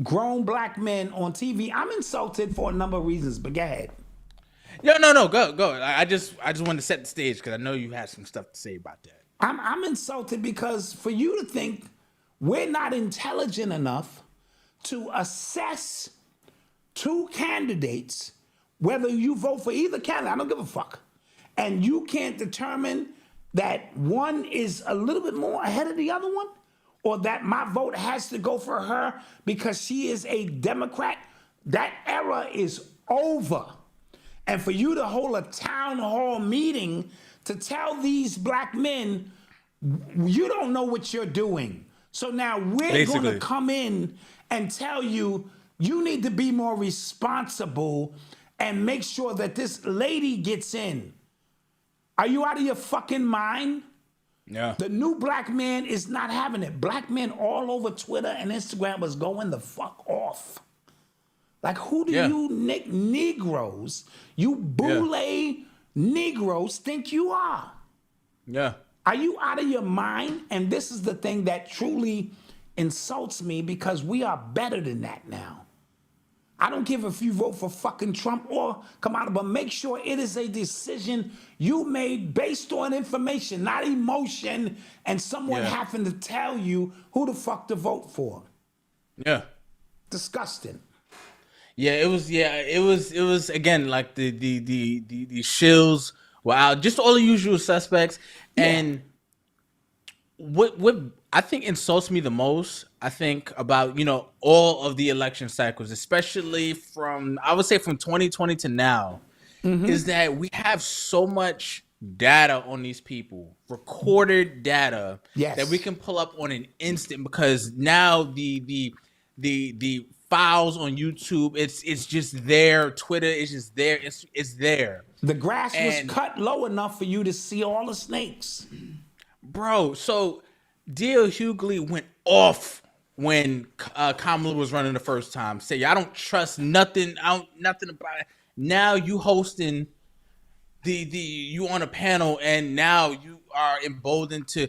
grown black men on TV. I'm insulted for a number of reasons, but go ahead. No, go. I just wanted to set the stage because I know you had some stuff to say about that. I'm insulted because for you to think we're not intelligent enough to assess two candidates, whether you vote for either candidate, I don't give a fuck, and you can't determine that one is a little bit more ahead of the other one, or that my vote has to go for her because she is a Democrat, that era is over. And for you to hold a town hall meeting to tell these black men, you don't know what you're doing. So now we're going to come in and tell you, you need to be more responsible and make sure that this lady gets in. Are you out of your fucking mind? Yeah. The new black man is not having it. Black men all over Twitter and Instagram was going the fuck off. Like, who do you Negroes, you boule Negroes think you are? Yeah. Are you out of your mind? And this is the thing that truly insults me because we are better than that now. I don't care if you vote for fucking Trump or Kamala, but make sure it is a decision you made based on information, not emotion, and someone having to tell you who the fuck to vote for. Yeah. Disgusting. Yeah, it was again like the shills were out, just all the usual suspects. And what I think insults me the most, I think about, all of the election cycles, especially from 2020 to now, is that we have so much data on these people, recorded data that we can pull up on an instant, because now the files on YouTube, it's just there. Twitter is just there. It's there. The grass was cut low enough for you to see all the snakes. Bro, so D.L. Hughley went off when Kamala was running the first time. Say, I don't trust nothing. Nothing about it. Now you hosting you on a panel, and now you are emboldened to,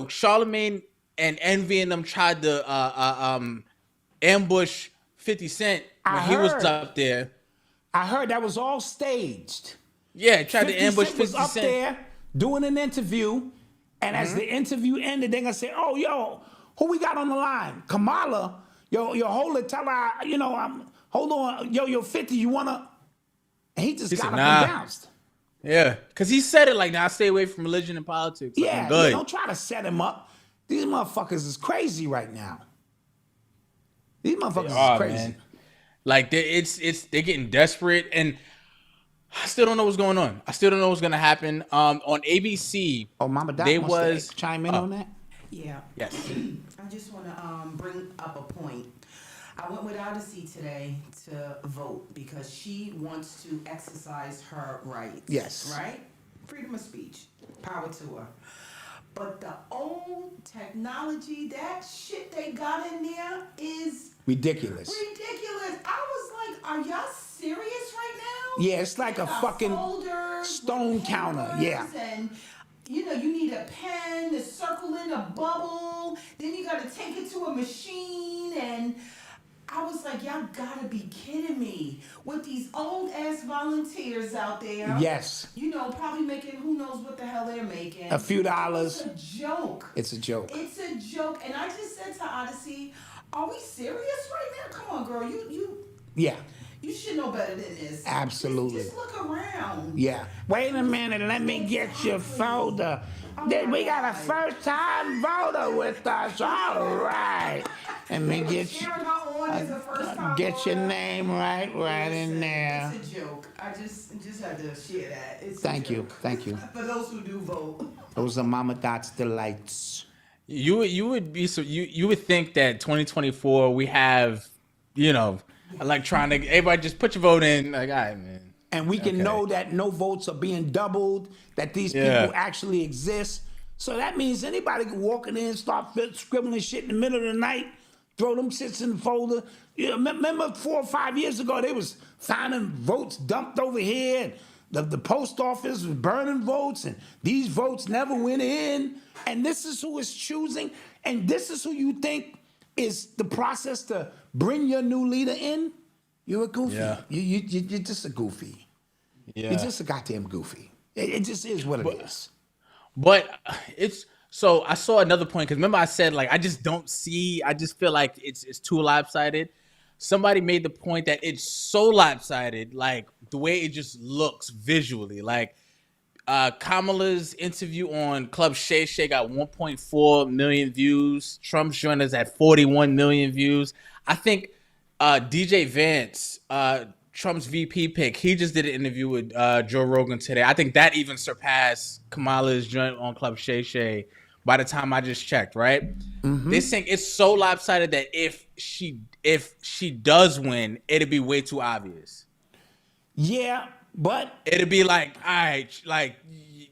Charlemagne and Envy and them tried to ambush 50 Cent when he was up there. I heard that was all staged. Yeah, tried to ambush 50 Cent. Was up there doing an interview, and as the interview ended, they're gonna say, "Oh, who we got on the line? Kamala, hold it, tell her, hold on, 50, you wanna?" And he got up and bounced. Yeah, because he said it like, "Nah, I stay away from religion and politics." Like, yeah, good. Don't try to set him up. These motherfuckers is crazy right now. These motherfuckers is crazy. Man. Like they're getting desperate, and I still don't know what's going on. I still don't know what's gonna happen. On ABC, Mama Doc wants to chime in on that. Yeah. Yes. I just want to bring up a point. I went with Odyssey today to vote because she wants to exercise her rights. Yes. Right? Freedom of speech. Power to her. But the old technology, that shit they got in there is ridiculous. I was like, are y'all serious right now? Yeah, it's like a fucking stone counter. Yeah. And you need a pen to circle in a bubble. Then you got to take it to a machine. And I was like, y'all gotta be kidding me. With these old ass volunteers out there. Yes. Probably making who knows what the hell they're making. A few dollars. It's a joke. It's a joke. And I just said to Odyssey, are we serious right now? Come on, girl. Yeah. You should know better than this. Absolutely. Just look around. Yeah. Wait a minute. Let me get your folder. We got a first-time voter with us. All right. Let me get your name right in there. It's a joke. I just had to share that. Thank you. For those who do vote. Those are Mama Dot's delights. You would think that 2024 we have, electronic. Everybody just put your vote in. Like, all right, man. And we can know that no votes are being doubled, that these people actually exist. So that means anybody can walk in and start scribbling shit in the middle of the night, throw them shits in the folder. You know, remember 4 or 5 years ago, they was finding votes dumped over here. And the post office was burning votes, and these votes never went in. And this is who is choosing, and this is who you think is the process to bring your new leader in? You're a goofy. Yeah. You're just a goofy. Yeah. You're just a goddamn goofy. It just is what it is. But it's so I saw another point because remember I said like I just feel like it's too lopsided. Somebody made the point that it's so lopsided, like the way it just looks visually. Like Kamala's interview on Club Shay Shay got 1.4 million views. Trump's joint is at 41 million views. I think DJ Vance, Trump's VP pick, he just did an interview with Joe Rogan today. I think that even surpassed Kamala's joint on Club Shay Shay by the time I just checked, right? They're saying it's so lopsided that if she does win, it'd be way too obvious. Yeah, but it'd be like, all right, like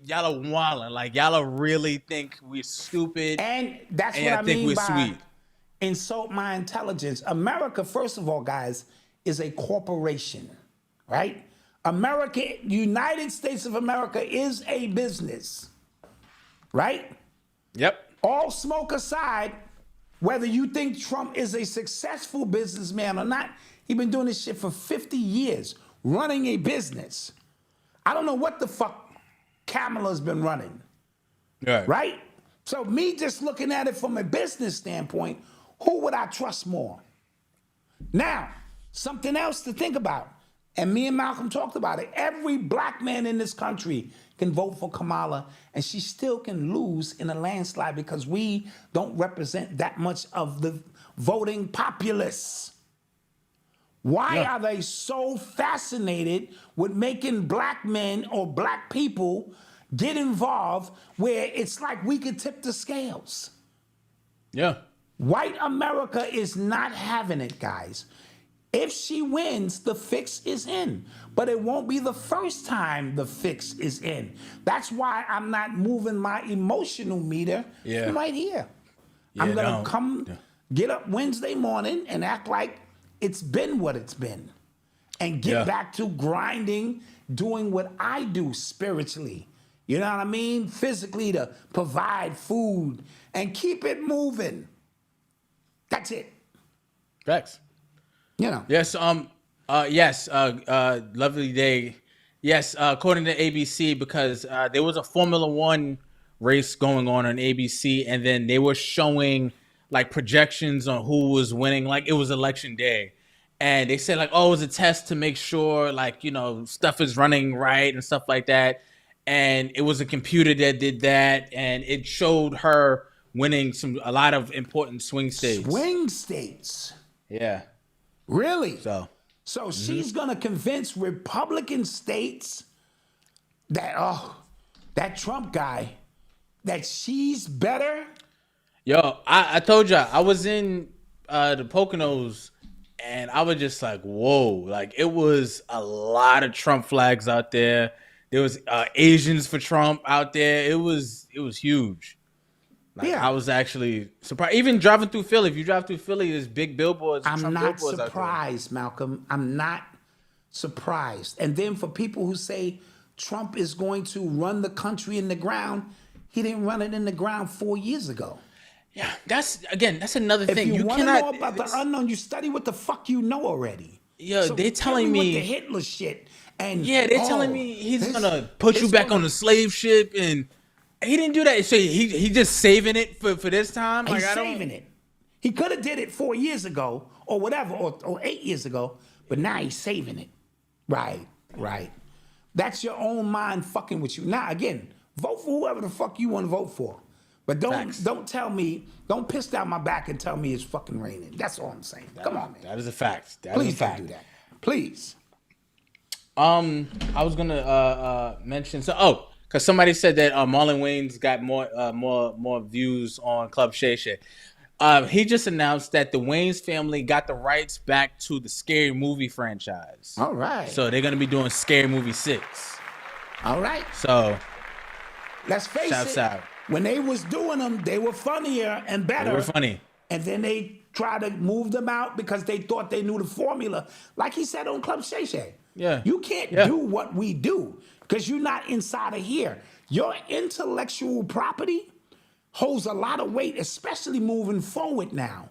y'all are wilding, like y'all are really think we're stupid, and that's and what I think mean we're by sweet. Insult my intelligence. America, first of all, guys, is a corporation, right? America, United States of America is a business, right? Yep. All smoke aside, whether you think Trump is a successful businessman or not, he's been doing this shit for 50 years, running a business. I don't know what the fuck Kamala's been running, right? So me just looking at it from a business standpoint, who would I trust more? Now, something else to think about, and me and Malcolm talked about it. Every black man in this country can vote for Kamala, and she still can lose in a landslide because we don't represent that much of the voting populace. Why are they so fascinated with making black men or black people get involved where it's like we could tip the scales? Yeah. White America is not having it, guys. If she wins, the fix is in. But it won't be the first time the fix is in. That's why I'm not moving my emotional meter from right here. I'm going to get up Wednesday morning and act like it's been what it's been. And get back to grinding, doing what I do spiritually. You know what I mean? Physically, to provide food and keep it moving. That's it. Facts. You know. Yes. Lovely day. Yes. According to ABC, because there was a Formula One race going on ABC, and then they were showing like projections on who was winning. Like it was election day, and they said like, oh, it was a test to make sure like stuff is running right and stuff like that. And it was a computer that did that, and it showed her winning a lot of important swing states. Swing states. Yeah. Really? So she's gonna convince Republican states that that Trump guy, that she's better. Yo, I told y'all I was in the Poconos, and I was just like, whoa, like it was a lot of Trump flags out there. There was Asians for Trump out there. It was huge. Like, I was actually surprised. Even driving through Philly, if you drive through Philly, there's big billboards. I'm not surprised, Malcolm. I'm not surprised. And then for people who say Trump is going to run the country in the ground, he didn't run it in the ground 4 years ago. Yeah, that's another thing. If you want to know about the unknown, you study what the fuck you know already. Yo, so they telling me with the Hitler shit. And they're telling me he's gonna put you back on the slave ship, and he didn't do that. So he just saving it for this time. He's saving it. He could have did it 4 years ago or whatever, or 8 years ago, but now he's saving it. Right. That's your own mind fucking with you. Now again, vote for whoever the fuck you want to vote for, but don't tell me, don't piss down my back and tell me it's fucking raining. That's all I'm saying. Come on, man. That is a fact. Please don't do that. Please. I was gonna mention because somebody said that Marlon Wayans got more views on Club Shay Shay. He just announced that the Wayans family got the rights back to the Scary Movie franchise. All right. So they're gonna be doing Scary Movie 6. All right. So let's face it. When they was doing them, they were funnier and better. They were funny. And then they try to move them out because they thought they knew the formula. Like he said on Club Shay Shay. Yeah. You can't Yeah. do what we do because you're not inside of here. Your intellectual property holds a lot of weight, especially moving forward now,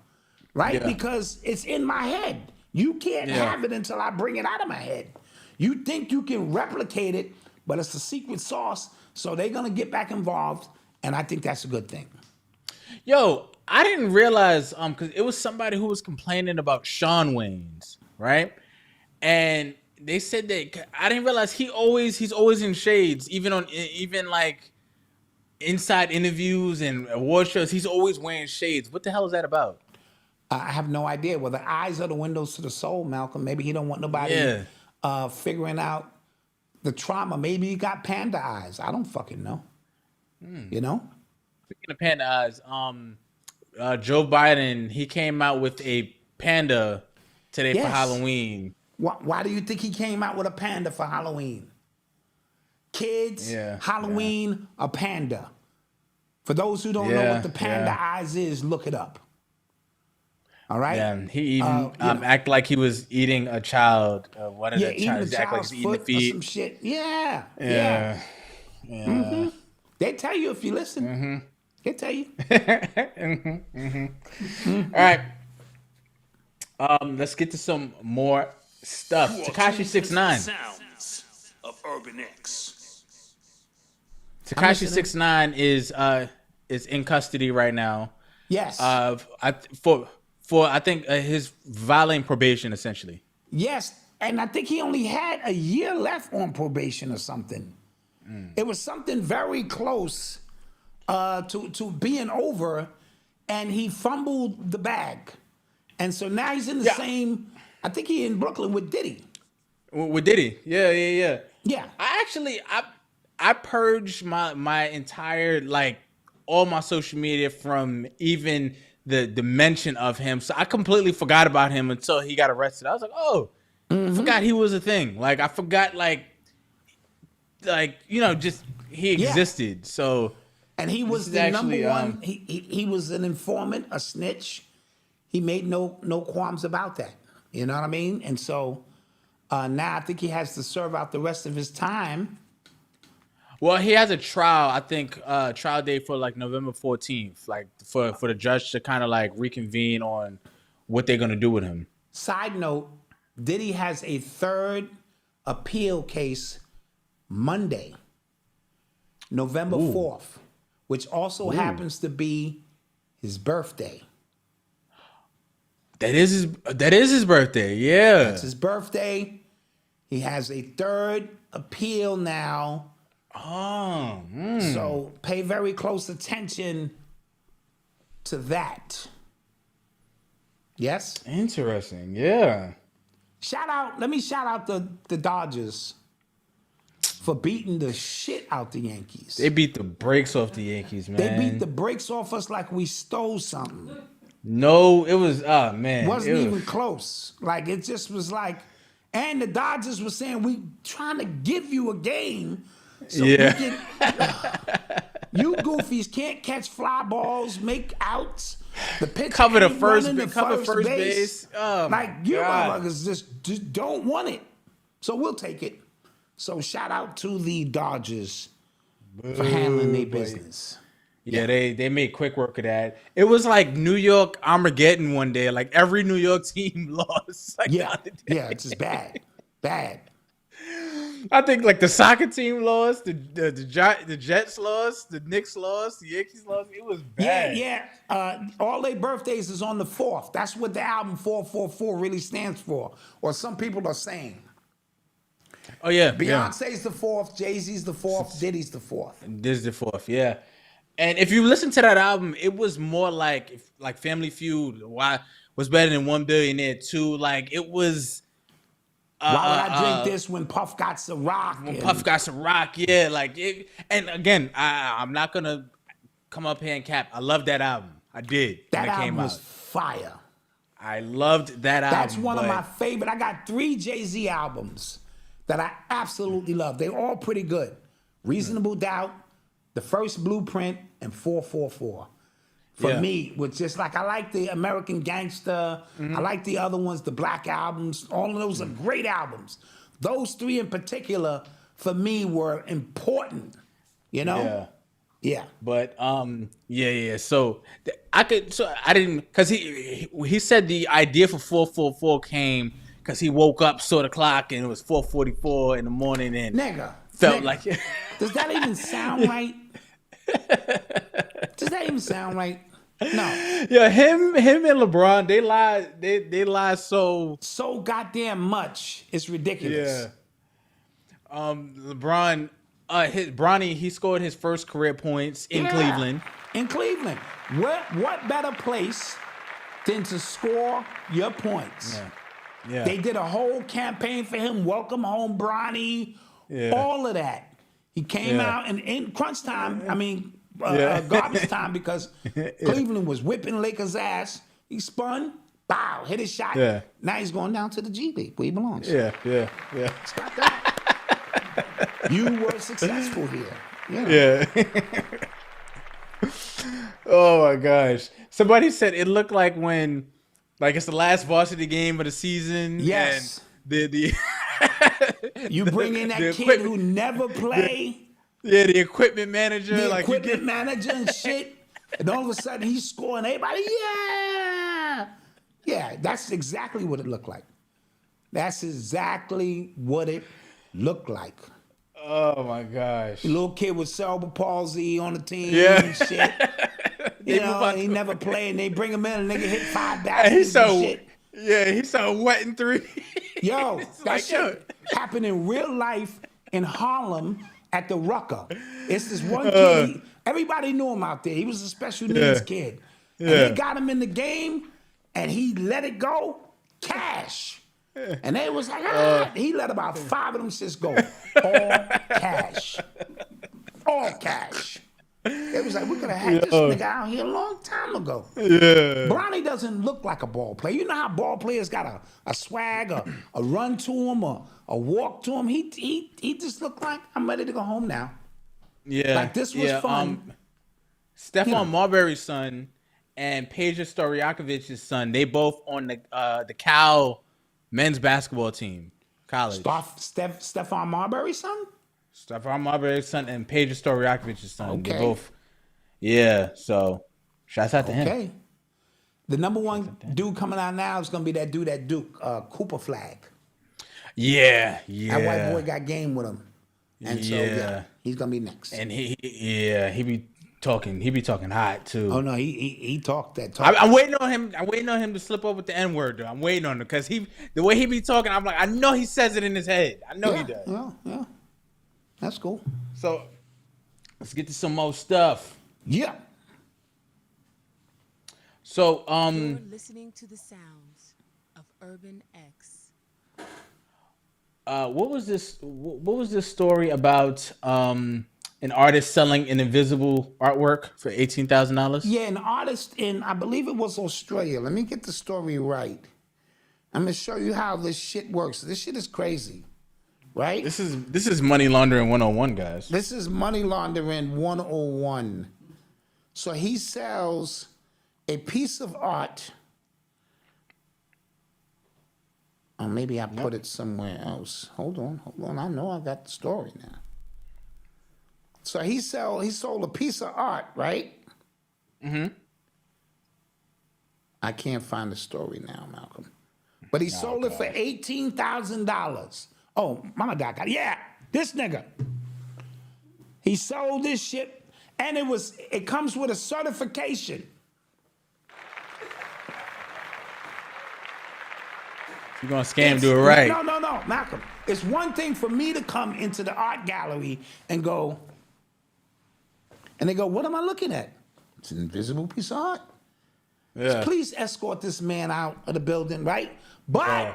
right? Yeah. Because it's in my head. You can't have it until I bring it out of my head. You think you can replicate it, but it's a secret sauce, so they're gonna get back involved, and I think that's a good thing. Yo, I didn't realize because it was somebody who was complaining about Sean Wayne's, right? And they said that I didn't realize he's always in shades, even like inside interviews and award shows. He's always wearing shades. What the hell is that about? I have no idea. Well, the eyes are the windows to the soul, Malcolm. Maybe he don't want nobody figuring out the trauma. Maybe he got panda eyes. I don't fucking know. You know? Speaking of panda eyes, Joe Biden, he came out with a panda today for Halloween. Why do you think he came out with a panda for Halloween? Kids, Halloween, a panda. For those who don't know what the panda eyes is, look it up. All right? Yeah, he even act like he was eating a child. One of the eating a childs act like child's he's eating the foot or feet. some shit. Yeah. They tell you if you listen. They tell you. All right. Let's get to some more stuff. Tekashi 6ix9ine. Sounds of Urban X. Tekashi 6ix9ine is in custody right now. Yes. For I think his violating probation essentially. Yes, and I think he only had a year left on probation or something. It was something very close to being over, and he fumbled the bag. And so now he's in the same, I think he in Brooklyn with Diddy. With Diddy. Yeah. Yeah. I purged my entire, like, all my social media from even the mention of him. So I completely forgot about him until he got arrested. I was like, oh, I forgot he was a thing. Like, I forgot, like just he existed. So, and he was the number one. He was an informant, a snitch. He made no qualms about that. You know what I mean? And so now I think he has to serve out the rest of his time. Well, he has a trial. I think trial date for like November 14th, like for the judge to kind of like reconvene on what they're gonna do with him. Side note: Diddy has a third appeal case Monday, November 4th, which also happens to be his birthday. That is his birthday. Yeah, that's his birthday. He has a third appeal now. So pay very close attention to that. Yes? Interesting. Yeah. Let me shout out the Dodgers for beating the shit out the Yankees. They beat the brakes off the Yankees, man. They beat the brakes off us like we stole something. No, it was man. Wasn't even close. Like it just was like, and the Dodgers were saying we trying to give you a game. So you goofies can't catch fly balls, make outs. The pitcher cover the ain't first running to first base. Oh, like you motherfuckers just don't want it. So we'll take it. So shout out to the Dodgers for handling their business. Yeah, they made quick work of that. It was like New York Armageddon one day. Like every New York team lost. Like it's just bad. I think like the soccer team lost, the Jets lost, the Knicks lost, the Yankees lost. It was bad. All their birthdays is on the 4th. That's what the album 444 really stands for. Or some people are saying. Oh yeah, Beyonce's the 4th, Jay-Z's the 4th, Diddy's the 4th. This is the 4th, yeah. And if you listen to that album, it was more like Family Feud. Why was better than 1 Billionaire 2? Like it was. Why would I drink this when Puff got some rock? Puff got some rock, yeah. Like, and again, I'm not gonna come up here and cap. I love that album. I did. That when it album came was out. fire. I loved that album. That's one of my favorite. I got 3 Jay-Z albums that I absolutely love. They're all pretty good. Reasonable Doubt, The First Blueprint, and 444. for me was just like, I like the American Gangster. I like the other ones, the Black albums. All of those are great albums. Those three in particular, for me, were important. You know? Yeah. But So I didn't, because he said the idea for 444 came because he woke up, saw the clock, and it was 4:44 in the morning, and felt like. Does that even sound right? Does that even sound right? No. Yeah, him and LeBron, they lie so goddamn much. It's ridiculous. Yeah. LeBron, Bronny, he scored his first career points in Cleveland. In Cleveland. What better place than to score your points? Yeah. They did a whole campaign for him. Welcome home, Bronny. Yeah. All of that. He came out and in crunch time, garbage time, because Cleveland was whipping Lakers' ass. He spun, bow, hit his shot. Yeah. Now he's going down to the G League where he belongs. Yeah. Stop that. You were successful here. Yeah. Oh my gosh. Somebody said it looked like it's the last varsity game of the season. Yes. And the you bring in that kid who never play. The equipment manager. The equipment manager and shit. And all of a sudden he's scoring. Everybody, yeah, that's exactly what it looked like. That's exactly what it looked like. Oh my gosh. The little kid with cerebral palsy on the team and shit. He never played, and they bring him in and nigga hit 5 baskets and shit. Yeah, he's so wet and 3. Yo, that shit happened in real life in Harlem at the Rucker. It's this one kid. Everybody knew him out there. He was a special needs kid. And they got him in the game, and he let it go. Cash. And they was like, he let about 5 of them shits go. All cash. All cash. It was like, we could have had this nigga out here a long time ago. Yeah. Bronny doesn't look like a ball player. You know how ball players got a swag, a run to him, or a walk to him? He just looked like, I'm ready to go home now. Yeah. Like, this was fun. Stephon Marbury's son and Peja Stojakovic's son, they both on the Cal men's basketball team, college. Stephon Marbury's son? Stephon Marbury's son and Peja Stojakovic's son. Okay. They both. So shouts out to him. Okay. The number one dude coming out now is going to be that dude at Duke, Cooper Flag. Yeah. That white boy got game with him. And so, he's going to be next. And he be talking hot too. Oh no, he talked that talk. I'm waiting on him. I'm waiting on him to slip over the N-word though. I'm waiting on him because the way he be talking, I'm like, I know he says it in his head. I know he does. Yeah. That's cool. So let's get to some more stuff. Yeah. So You're listening to the sounds of Urban X. What was this? What was this story about? An artist selling an invisible artwork for $18,000? Yeah, an artist in, I believe it was Australia. Let me get the story right. I'm gonna show you how this shit works. This shit is crazy, right? This is money laundering 101, guys. This is money laundering 101. So he sells a piece of art. Or maybe I put it somewhere else. Hold on. I know I got the story now. So he sold a piece of art, right? Mm-hmm. I can't find the story now, Malcolm. But he sold it for $18,000. Oh, mama got it. Yeah, this nigga. He sold this shit, and it comes with a certification. You're gonna scam, do it right. No, Malcolm. It's one thing for me to come into the art gallery and go, and they go, what am I looking at? It's an invisible piece of art. Yeah. Please escort this man out of the building, right? But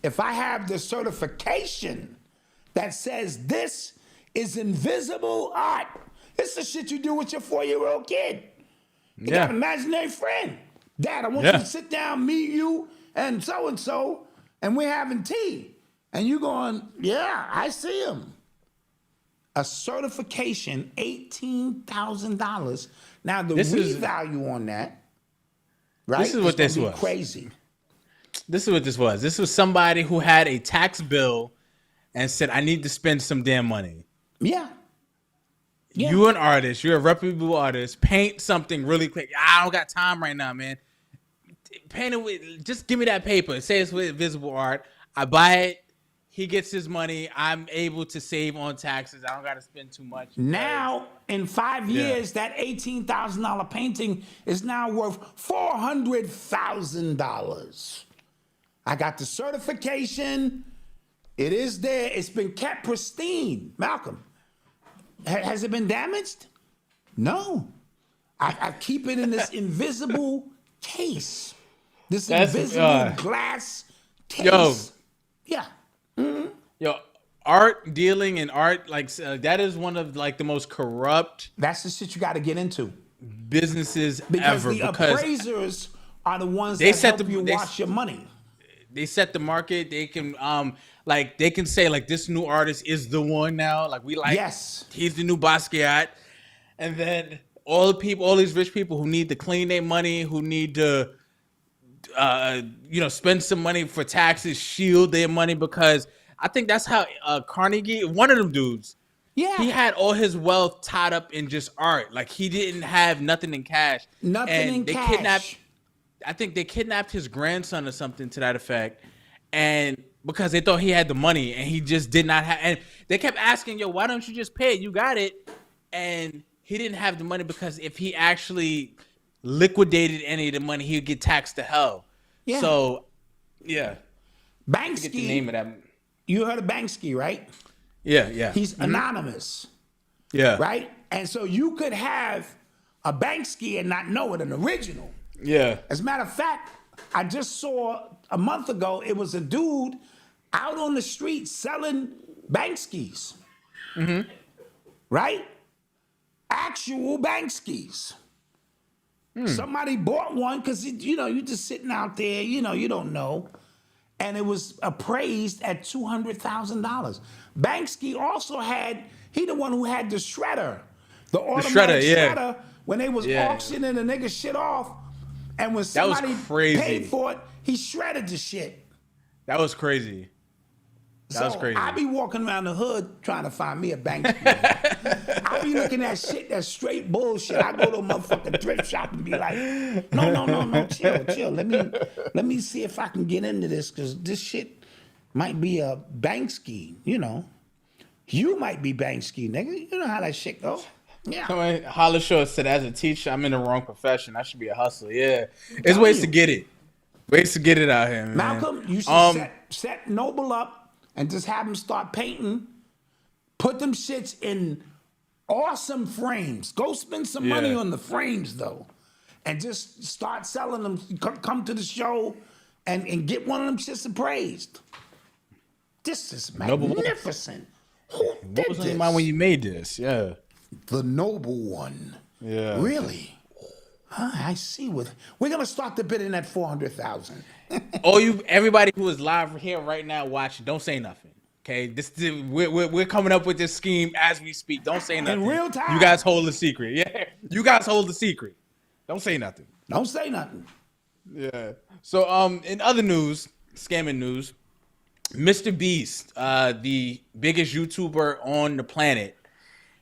if I have the certification that says this is invisible art, it's the shit you do with your 4-year-old kid. You got an imaginary friend. Dad, I want you to sit down, meet you, and so, and we're having tea. And you going, yeah, I see him. a certification, $18,000. Now the This is- value on that, right? This is what is this gonna be was. crazy. This is what this was. This was somebody who had a tax bill and said, I need to spend some damn money. Yeah. Yeah. You're an artist. You're a reputable artist. Paint something really quick. I don't got time right now, man. Paint it with, just give me that paper. Say it's with visible art. I buy it. He gets his money. I'm able to save on taxes. I don't got to spend too much. Now, in 5 years, that $18,000 painting is now worth $400,000. I got the certification. It is there. It's been kept pristine. Malcolm, has it been damaged? No. I keep it in this invisible case. This invisible glass case. Yo. Yeah. Yo, art dealing and art, like that is one of like the most corrupt That's the shit you got to get into. businesses Because ever. the Because appraisers are the ones they that set help the- you they- wash your money. they set the market. They can like they can say like this new artist is the one now. Like we like Yes. he's the new Basquiat. And then all these rich people who need to clean their money, who need to spend some money for taxes, shield their money, because I think that's how Carnegie, one of them dudes, Yeah. he had all his wealth tied up in just art. Like he didn't have nothing in cash. Nothing and in they cash. I think they kidnapped his grandson or something to that effect. And because they thought he had the money and he just did not have, and they kept asking, yo, why don't you just pay it? You got it. And he didn't have the money because if he actually liquidated any of the money, he would get taxed to hell. Yeah. So, yeah. Banksy. Get the name of that. You heard of Banksy, right? Yeah. He's anonymous, Yeah. right? And so you could have a Banksy and not know it, an original. Yeah. As a matter of fact, I just saw a month ago, it was a dude out on the street selling Bankskis. Mm-hmm. Right? Actual Bankskis. Somebody bought one because, you're just sitting out there, you don't know. And it was appraised at $200,000. Banksy also he the one who had the shredder. The automatic shredder, when they was auctioning the nigga shit off. And when That was somebody crazy. paid for it, he shredded the shit. That was crazy. That was crazy. I be walking around the hood trying to find me a Banksy. I be looking at shit that's straight bullshit. I go to a motherfucking thrift shop and be like, no, chill. Let me see if I can get into this, because this shit might be a Banksy, You might be Banksy, nigga. You know how that shit go. Yeah. Hollis Short said, as a teacher, I'm in the wrong profession. I should be a hustler. Yeah. There's ways to get it. Ways to get it out here, man. Malcolm, you should set Noble up and just have him start painting. Put them shits in awesome frames. Go spend some money on the frames, though. And just start selling them. Come to the show and get one of them shits appraised. This is magnificent. Who did What was on this? your mind when you made this? Yeah. The Noble one. Yeah. Really? Huh, I see. We're gonna start the bidding at 400,000. Everybody who is live here right now watching, don't say nothing. Okay, we're coming up with this scheme as we speak. Don't say nothing. In real time. You guys hold the secret. Yeah, you guys hold the secret. Don't say nothing. Don't say nothing. Yeah. So in other news, scamming news, Mr. Beast, the biggest YouTuber on the planet,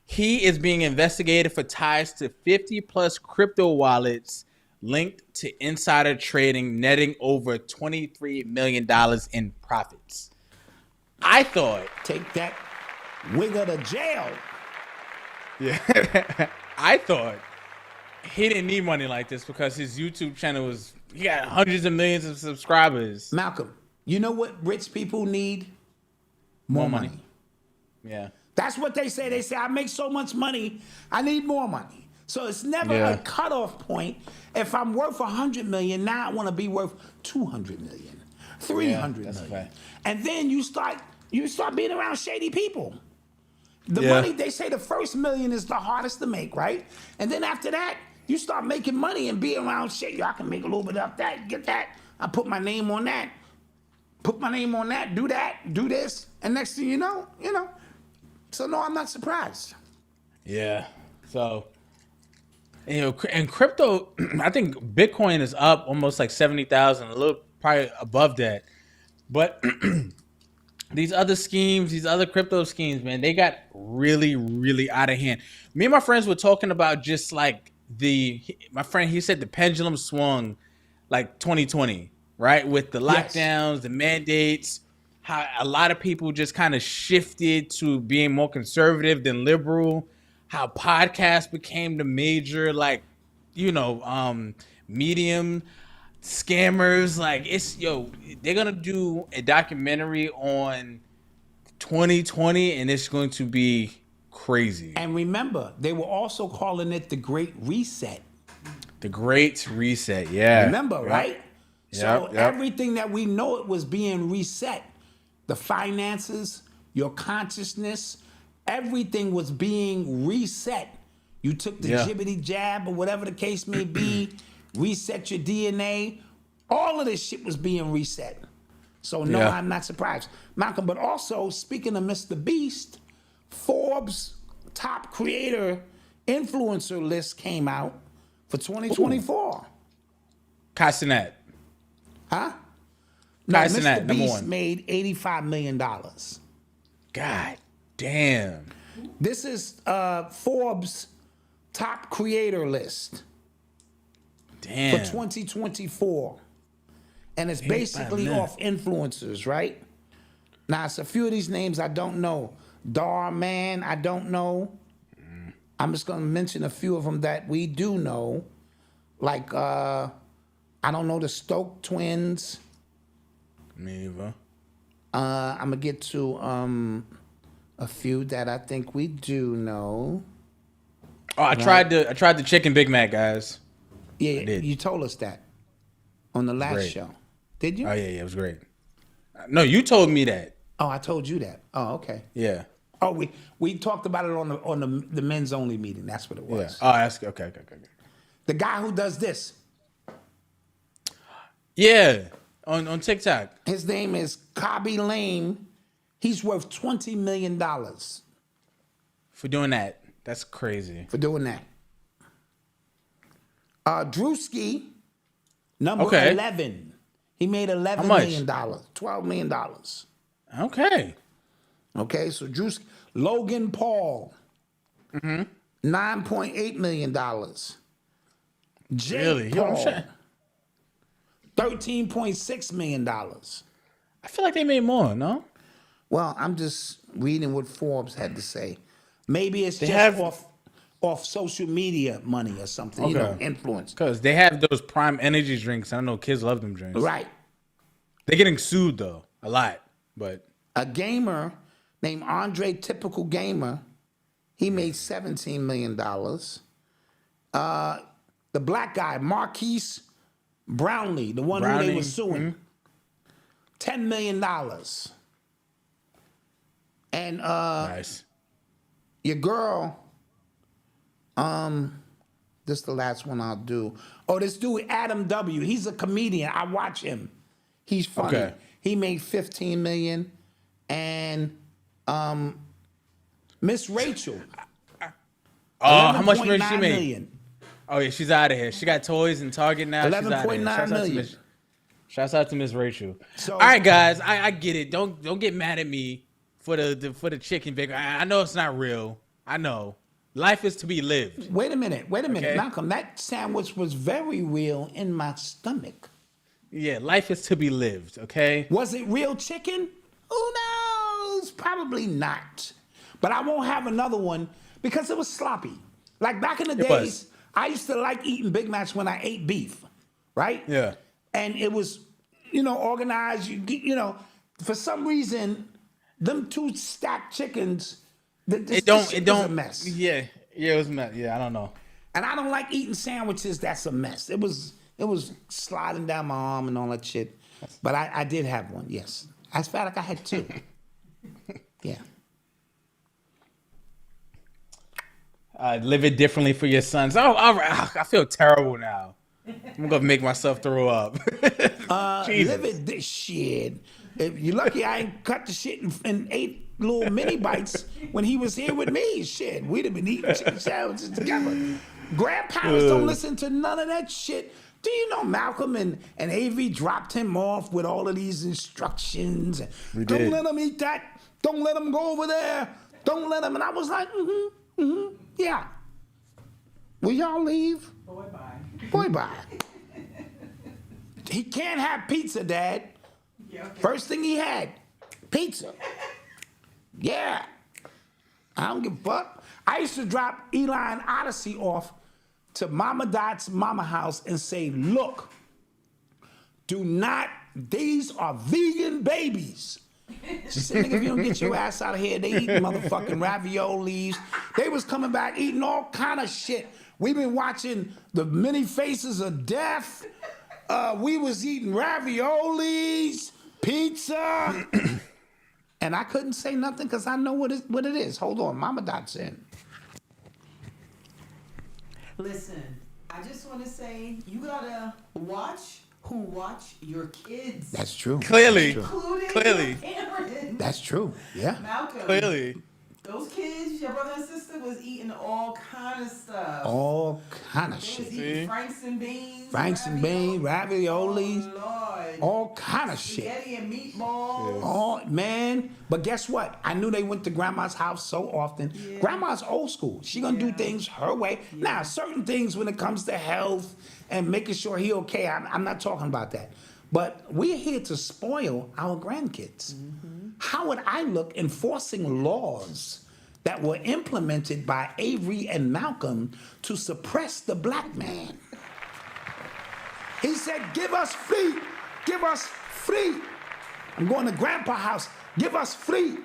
he is being investigated for ties to 50 plus crypto wallets linked to insider trading, netting over $23 million in profits. I thought, Take that wigger to jail. I thought he didn't need money like this because his YouTube channel he got hundreds of millions of subscribers. Malcolm, you know what rich people need? More money. Yeah. That's what they say. They say, I make so much money, I need more money. So it's never a cutoff point. If I'm worth 100 million, now I want to be worth 200 million, 300 that's million. a fact. And then you start being around shady people. The Yeah. money, they say the first million is the hardest to make, right? And then after that, you start making money and be around shit. I can make a little bit of that, get that. I put my name on that. Put my name on that, do this. And next thing you know, So no, I'm not surprised. Yeah. So, and crypto, I think Bitcoin is up almost like 70,000, a little probably above that. But these other schemes, these other crypto schemes, man, they got really, really out of hand. Me and my friends were talking about just like my friend, he said the pendulum swung like 2020, right? With the lockdowns, the mandates, how a lot of people just kind of shifted to being more conservative than liberal, how podcasts became the major, like, medium scammers. Like, they're going to do a documentary on 2020 and it's going to be crazy. And remember, they were also calling it the Great Reset. The Great Reset, yeah. Remember, right? So Yep. everything that we know it was being reset. The finances, your consciousness, everything was being reset. You took the jibbity jab or whatever the case may be, reset your DNA. All of this shit was being reset. So no, I'm not surprised. Malcolm, but also speaking of Mr. Beast, Forbes top creator influencer list came out for 2024. Castanet. Huh? No, Castanet, Mr. number Beast one. made $85 million. God damn. This is Forbes top creator list Damn. for 2024. And it's basically off influencers, right? Now, it's a few of these names I don't know. Man, I don't know. I'm just going to mention a few of them that we do know. Like, I don't know the Stoke twins. Me either. I'm going to get to a few that I think we do know. Oh, I tried the chicken Big Mac, guys. Yeah, I did. you told us that on the last Great. show. Did you? Oh yeah, it was great. No, you told me that. Oh, I told you that. Oh, okay. Yeah. Oh, we talked about it on the men's only meeting. That's what it Yeah. was. Oh, that's okay. The guy who does this, Yeah. On TikTok. his name is Kobby Lane. He's worth $20 million For doing that. That's crazy. for doing that. Drewski, number Okay. 11. He made $11 much? million, $12 million. Okay. Okay, so Drewski. Logan Paul, $9.8 million. Jake Really? Yo, I'm Paul, sure- $13.6 million. I feel like they made more, no? Well, I'm just reading what Forbes had to say. Maybe it's They just have- off social media money or something, Okay. influence. Because they have those prime energy drinks. I know kids love them drinks. Right. They're getting sued though. A lot. But A gamer named Andre Typical Gamer, he made $17 million. The black guy, Marquise Brownlee, the one who they Browning, were suing, $10 million. And nice. your girl, this is the last one I'll do. Oh, this dude, Adam W. He's a comedian. I watch him. He's funny. Okay. He made $15 million. And Miss Rachel. Oh, how much money she 11.9 made? million. Oh yeah, she's out of here. She got toys and Target now. She's outta here. 11.9 million. Shouts out to Miss Rachel. So- all right, guys, I get it. Don't get mad at me for the chicken bacon. I know it's not real. I know. Life is to be lived. Wait a minute, Okay. Malcolm. That sandwich was very real in my stomach. Yeah, life is to be lived. Okay. Was it real chicken? Who knows? Probably not. But I won't have another one because it was sloppy. Like back in the It days, was. I used to like eating Big Macs when I ate beef, right? Yeah. And it was, organized. For some reason, them two stacked chickens. It Was don't. a mess. Yeah, it was a mess. Yeah, I don't know. And I don't like eating sandwiches. That's a mess. It was sliding down my arm and all that shit. But I did have one. Yes, I felt like I had two. Yeah. Live it differently for your sons. Oh, I feel terrible now. I'm gonna make myself throw up. Jesus. Live it this shit. If you're lucky, I ain't cut the shit and ate little mini bites when he was here with me. Shit, we'd have been eating chicken sandwiches together. Grandparents don't listen to none of that shit. Do you know Malcolm and Avery dropped him off with all of these instructions? Don't let him eat that. Don't let him go over there. Don't let him. And I was like, yeah. Will y'all leave? Boy, bye. Boy, bye. He can't have pizza, Dad. Yeah, okay. First thing he had, pizza. Yeah. I don't give a fuck. I used to drop Eli and Odyssey off to Mama Dot's mama house and say, look, these are vegan babies. She said, nigga, if you don't get your ass out of here, they eating motherfucking raviolis. They was coming back eating all kind of shit. We've been watching The Many Faces of Death. We was eating raviolis, pizza. And I couldn't say nothing because I know what it is. Hold on, Mama Dot's in. Listen, I just want to say you gotta watch who watch your kids. That's true. Clearly. Including Clearly. your parents. That's true. Yeah. Malcolm. Clearly. Those kids, your brother and sister, was eating all kind of stuff. All kind of They shit. was eating Franks and beans. Franks and beans, raviolis, Oh, Lord. all kind of shit. Spaghetti and meatballs. Oh, man. But guess what? I knew they went to Grandma's house so often. Yeah. Grandma's old school. She gonna do things her way. Now, certain things when it comes to health and making sure he okay, I'm not talking about that. But we're here to spoil our grandkids. How would I look enforcing laws that were implemented by Avery and Malcolm to suppress the black man? He said, give us free. Give us free. I'm going to Grandpa's house. Give us free.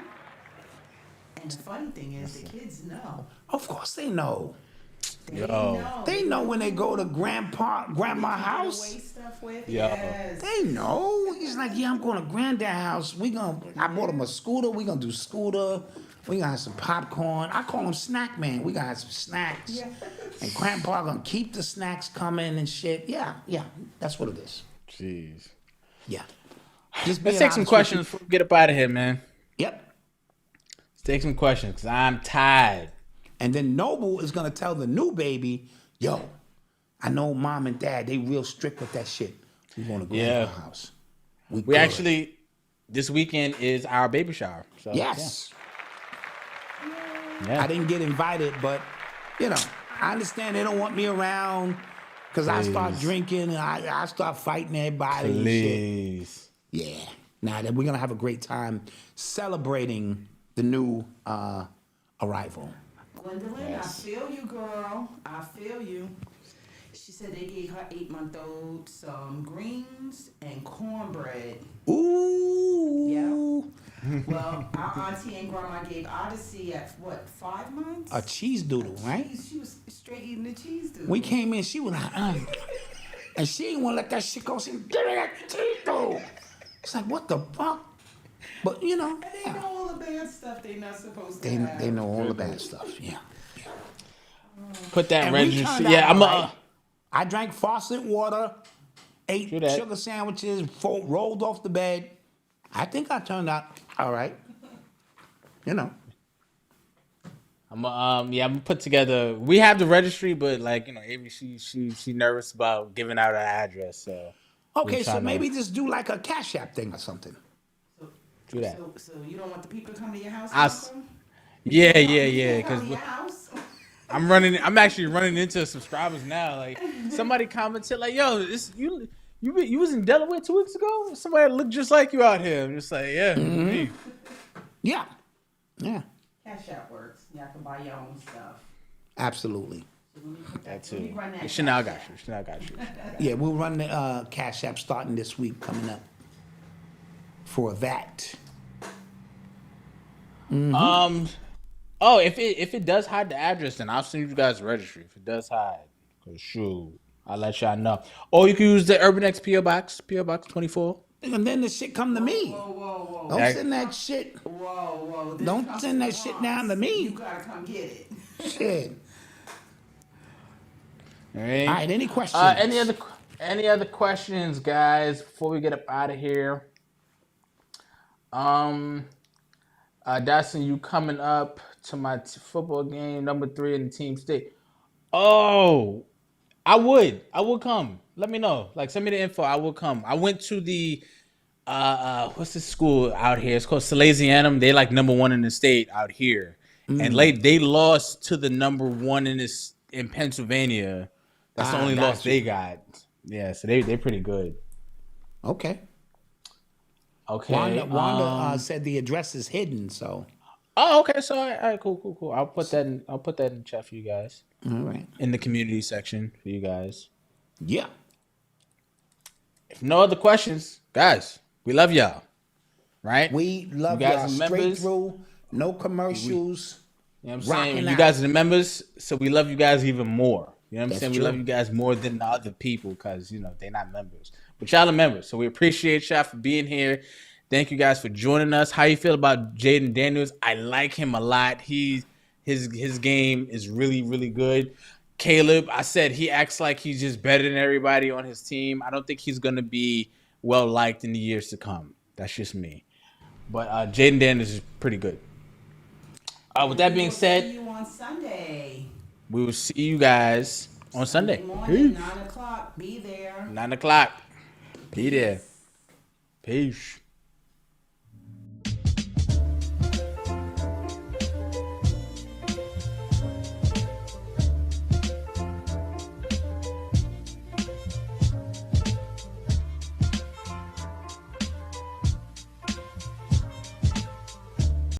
And the funny thing is, the kids know. Of course they know. They know. They know when they go to grandma's Away house. stuff with. Yeah. Yes. They know. He's like, yeah, I'm going to granddad's house. I bought him a scooter. We gonna do scooter. We gonna have some popcorn. I call him Snack Man. We gonna have some snacks. Yeah. And Grandpa gonna keep the snacks coming and shit. Yeah. That's what it is. Jeez. Yeah. Just Let's being take some honest with questions before we get up out of here, man. you. Yep. Let's take some questions because I'm tired. And then Noble is gonna tell the new baby, yo, I know mom and dad, they real strict with that shit. We gonna go to Yeah. our house. We good. actually, this weekend is our baby shower. So, Yes. Yeah. I didn't get invited, but I understand they don't want me around because I start drinking and I start fighting everybody and shit. Please. Yeah. Nah, we're gonna have a great time celebrating the new arrival. Gwendolyn, I feel you, girl. I feel you. She said they gave her 8-month-old some greens and cornbread. Ooh. Well, our auntie and grandma gave Odyssey at what, 5 months? A cheese doodle, right? She was straight eating the cheese doodle. We came in, she was like, and she didn't want to let that shit go. She said, give me that cheese doodle. It's like, what the fuck? But And they know all the bad stuff they not supposed to have. they know all the bad stuff. Yeah. Put that And we register. turned out Yeah, I'm all right. a. I drank faucet water, ate True that. sugar sandwiches, rolled off the bed. I think I turned out all right. I'm gonna put together. We have the registry, but Avery, she nervous about giving out her address. So Okay, we're so trying to maybe just do like a Cash App thing or something. do that. So you don't want the people to come to your house? Malcolm? Yeah. Come Because to your house? I'm actually running into subscribers now. Like somebody commented, like, "Yo, you was in Delaware 2 weeks ago? Somebody that looked just like you out here." I'm just like, yeah, me. Yeah. Cash App works. Y'all can buy your own stuff. Absolutely. So let me put That let me too. run that Chanel Cash got App. you. Yeah, we'll run the Cash App starting this week coming up for that. Oh, if it does hide the address, then I'll send you guys the registry. If it does hide, cause shoot, I'll let y'all know. Or you can use the Urban X PO Box 24. And then the shit come to me. Whoa. Don't send that shit. Whoa. This Don't comes send to that shit Bronx. down to me. You gotta come get it. Shit. All right. All right, any questions? Any other questions, guys? Before we get up out of here, Dawson, you coming up to my football game, number 3 in the team state. Oh, I would come. Let me know. Like, send me the info. I will come. I went to the what's the school out here? It's called Salesianum. They like number 1 in the state out here, and they lost to the number 1 in Pennsylvania. That's the only loss they got. Yeah, so they're pretty good. Okay. Okay. Wanda said the address is hidden, so. Oh, okay. So, all right, cool. I'll put that in the chat for you guys. All right. In the community section for you guys. Yeah. If no other questions, guys, we love y'all. Right? We love you guys y'all straight members. Through. No commercials. You know what I'm saying? Rocking You out. guys are the members, so we love you guys even more. You know what I'm That's saying? true. We love you guys more than the other people because, they're not members. But y'all are members, so we appreciate y'all for being here. Thank you guys for joining us. How you feel about Jaden Daniels? I like him a lot. His game is really, really good. Caleb, I said he acts like he's just better than everybody on his team. I don't think he's going to be well-liked in the years to come. That's just me. But Jaden Daniels is pretty good. With that being said, See you on Sunday. we will see you guys on Sunday. Morning, 9 o'clock. Be there. 9 o'clock. Be there. Peace.